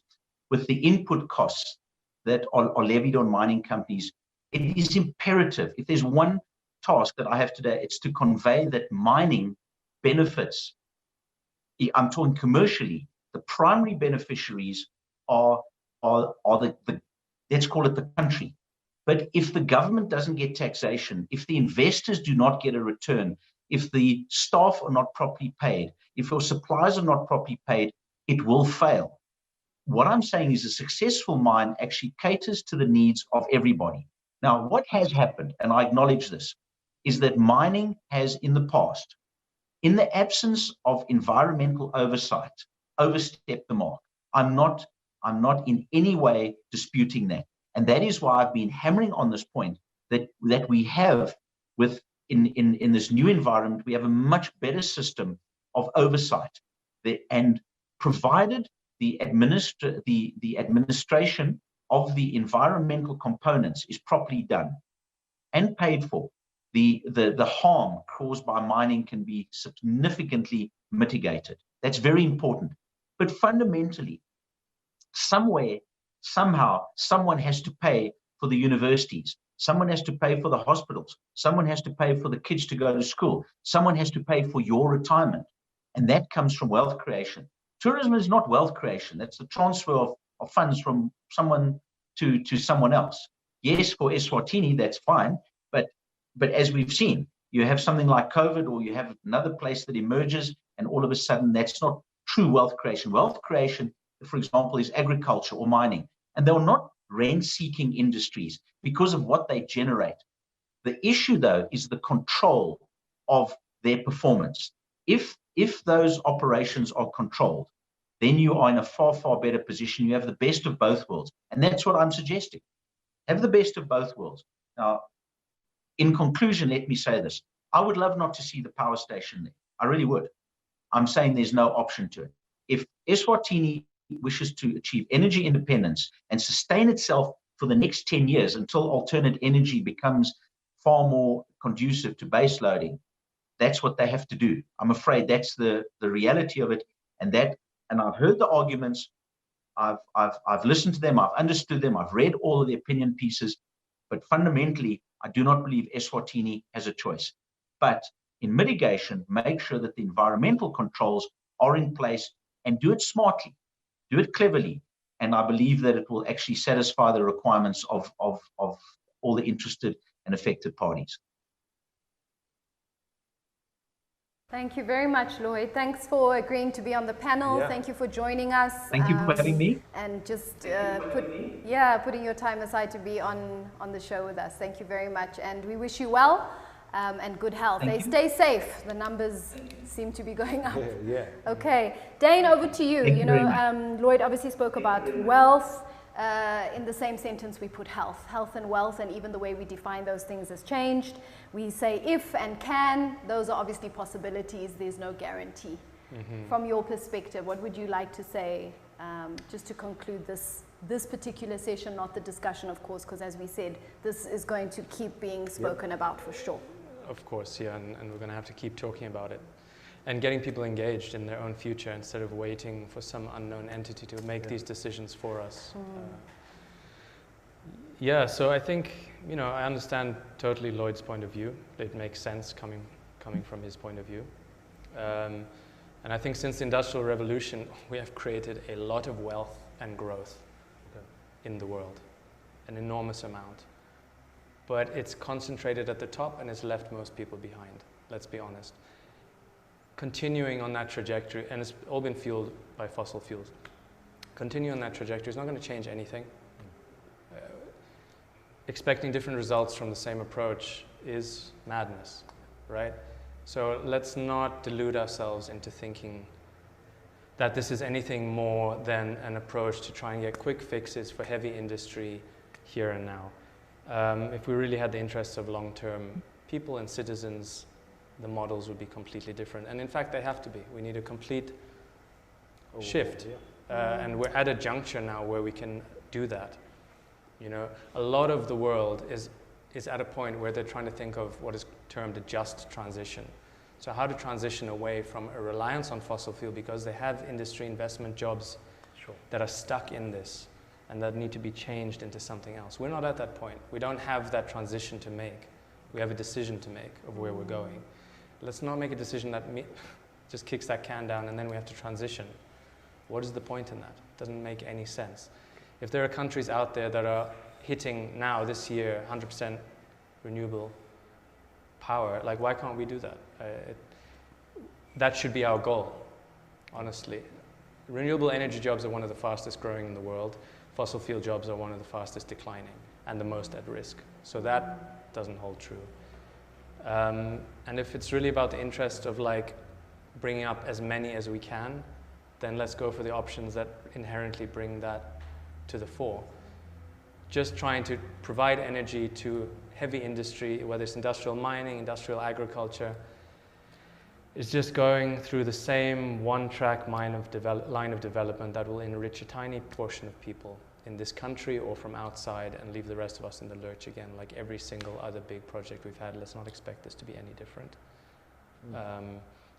with the input costs that are levied on mining companies. It is imperative, if there's one task that I have today, it's to convey that mining benefits, I'm talking commercially, the primary beneficiaries are the let's call it the country. But if the government doesn't get taxation, if the investors do not get a return, if the staff are not properly paid, if your suppliers are not properly paid, it will fail. What I'm saying is a successful mine actually caters to the needs of everybody. Now, what has happened, and I acknowledge this, is that mining has in the past, in the absence of environmental oversight, overstepped the mark. I'm not in any way disputing that. And that is why I've been hammering on this point, that we have in this new environment. We have a much better system of oversight, and provided the administration of the environmental components is properly done and paid for, the harm caused by mining can be significantly mitigated. That's very important. But fundamentally, somewhere, somehow, someone has to pay for the universities. Someone has to pay for the hospitals. Someone has to pay for the kids to go to school. Someone has to pay for your retirement. And that comes from wealth creation. Tourism is not wealth creation. That's the transfer of funds from someone to someone else. Yes, for Eswatini, that's fine. But as we've seen, you have something like COVID, or you have another place that emerges, and all of a sudden that's not true wealth creation. Wealth creation, for example, is agriculture or mining. And they're not rent-seeking industries because of what they generate. The issue, though, is the control of their performance. If those operations are controlled, then you are in a far, far better position. You have the best of both worlds. And that's what I'm suggesting. Have the best of both worlds. Now, in conclusion, let me say this. I would love not to see the power station there. I really would. I'm saying there's no option to it. If Eswatini wishes to achieve energy independence and sustain itself for the next 10 years until alternate energy becomes far more conducive to base loading, that's what they have to do. I'm afraid that's the reality of it. And I've heard the arguments. I've listened to them. I've understood them. I've read all of the opinion pieces. But fundamentally, I do not believe Eswatini has a choice. But in mitigation, make sure that the environmental controls are in place and do it smartly, do it cleverly. And I believe that it will actually satisfy the requirements of all the interested and affected parties. Thank you very much, Lloyd. Thanks for agreeing to be on the panel. Yeah. Thank you for joining us. Thank you for having me. And just putting your time aside to be on the show with us. Thank you very much. And we wish you well and good health. Stay safe. The numbers seem to be going up. Yeah. Okay. Dane, over to you. Thank you very much. Lloyd obviously spoke about wealth. In the same sentence, we put health. Health and wealth, and even the way we define those things has changed. We say if and can. Those are obviously possibilities. There's no guarantee. Mm-hmm. From your perspective, what would you like to say just to conclude this particular session, not the discussion, of course, because as we said, this is going to keep being spoken about for sure. Of course, yeah, and we're going to have to keep talking about it. And getting people engaged in their own future instead of waiting for some unknown entity to make these decisions for us. Yeah, so I think, I understand totally Lloyd's point of view. It makes sense coming from his point of view. And I think since the Industrial Revolution, we have created a lot of wealth and growth in the world, an enormous amount. But it's concentrated at the top and it's left most people behind, let's be honest. Continuing on that trajectory, and it's all been fueled by fossil fuels. Continuing on that trajectory is not going to change anything. Expecting different results from the same approach is madness, right? So let's not delude ourselves into thinking that this is anything more than an approach to try and get quick fixes for heavy industry here and now. If we really had the interests of long-term people and citizens, the models would be completely different. And in fact, they have to be. We need a complete shift. And we're at a juncture now where we can do that. A lot of the world is at a point where they're trying to think of what is termed a just transition. So how to transition away from a reliance on fossil fuel, because they have industry investment jobs that are stuck in this and that need to be changed into something else. We're not at that point. We don't have that transition to make. We have a decision to make of where we're going. Let's not make a decision that just kicks that can down and then we have to transition. What is the point in that? It doesn't make any sense. If there are countries out there that are hitting now, this year, 100% renewable power, why can't we do that? That should be our goal, honestly. Renewable energy jobs are one of the fastest growing in the world. Fossil fuel jobs are one of the fastest declining and the most at risk. So that doesn't hold true. And if it's really about the interest of bringing up as many as we can, then let's go for the options that inherently bring that to the fore. Just trying to provide energy to heavy industry, whether it's industrial mining, industrial agriculture, is just going through the same one-track line of development that will enrich a tiny portion of people in this country or from outside and leave the rest of us in the lurch again, like every single other big project we've had. Let's not expect this to be any different.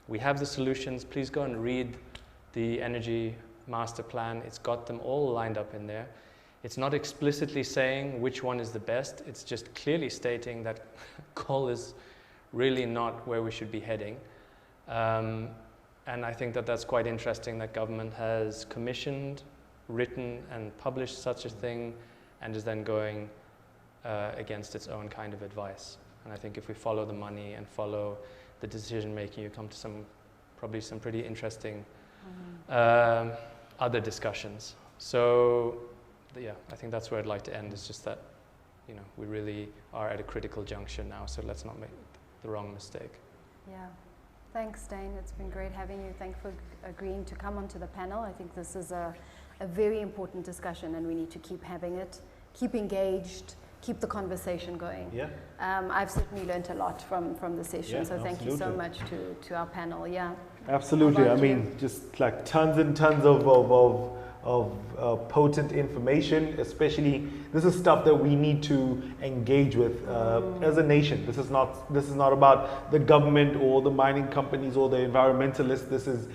We have the solutions. Please go and read the energy master plan. It's got them all lined up in there. It's not explicitly saying which one is the best. It's just clearly stating that coal is really not where we should be heading. And I think that that's quite interesting that government has commissioned, written and published such a thing and is then going against its own kind of advice. And I think if we follow the money and follow the decision making, you come to probably some pretty interesting other discussions. So yeah, I think that's where I'd like to end. It's just that, you know, we really are at a critical juncture now, so let's not make the wrong mistake. Yeah. Thanks, Dane. It's been great having you. Thanks for agreeing to come onto the panel. I think this is a very important discussion and we need to keep having it, keep engaged, keep the conversation going. Yeah. I've certainly learned a lot from the session, so thank you so much to our panel. Yeah. Absolutely. I mean, just like tons and tons of potent information, especially this is stuff that we need to engage with as a nation. This is not about the government or the mining companies or the environmentalists. This is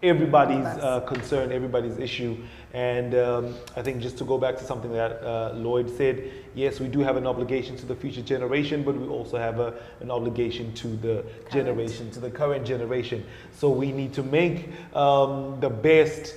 everybody's concern, everybody's issue. And I think just to go back to something that Lloyd said, yes, we do have an obligation to the future generation, but we also have an obligation to the current generation. So we need to make the best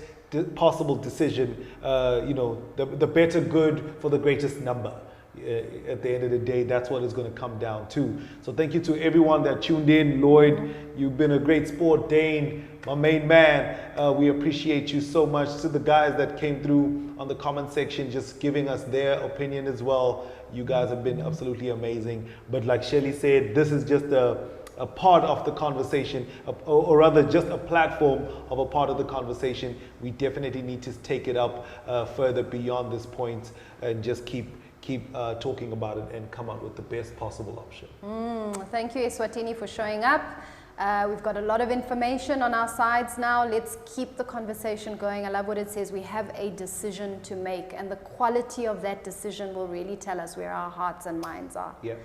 possible decision, the better good for the greatest number. At the end of the day, that's what it's going to come down to. So thank you to everyone that tuned in. Lloyd, you've been a great sport. Dane, my main man, we appreciate you so much. To the guys that came through on the comment section, just giving us their opinion as well. You guys have been absolutely amazing. But like Shelley said, this is just a part of the conversation, or rather just a platform of a part of the conversation. We definitely need to take it up further beyond this point and just keep talking about it and come up with the best possible option. Thank you, Eswatini, for showing up. We've got a lot of information on our sides now. Let's keep the conversation going. I love what it says. We have a decision to make, and the quality of that decision will really tell us where our hearts and minds are. Yeah.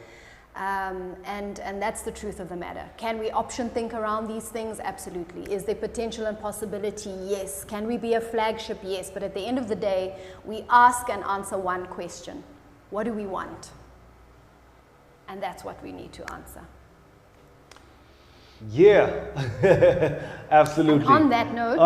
And that's the truth of the matter. Can we option think around these things? Absolutely. Is there potential and possibility? Yes. Can we be a flagship? Yes. But at the end of the day, we ask and answer one question. What do we want? And that's what we need to answer. Yeah, absolutely. And on that note,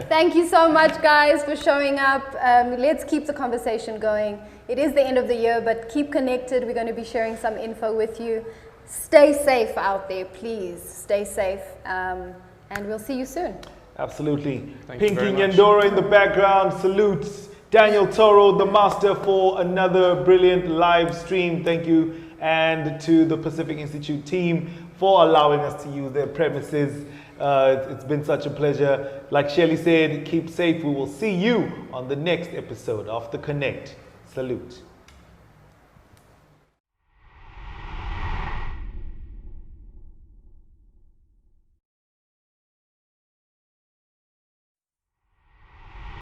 thank you so much, guys, for showing up. Let's keep the conversation going. It is the end of the year, but keep connected. We're going to be sharing some info with you. Stay safe out there, please. Stay safe, and we'll see you soon. Absolutely. Pinky Nyandoro in the background salutes Daniel Toro, the master, for another brilliant live stream. Thank you. And to the Pacific Institute team for allowing us to use their premises. It's been such a pleasure. Like Shelley said, keep safe. We will see you on the next episode of The Connect. Salute.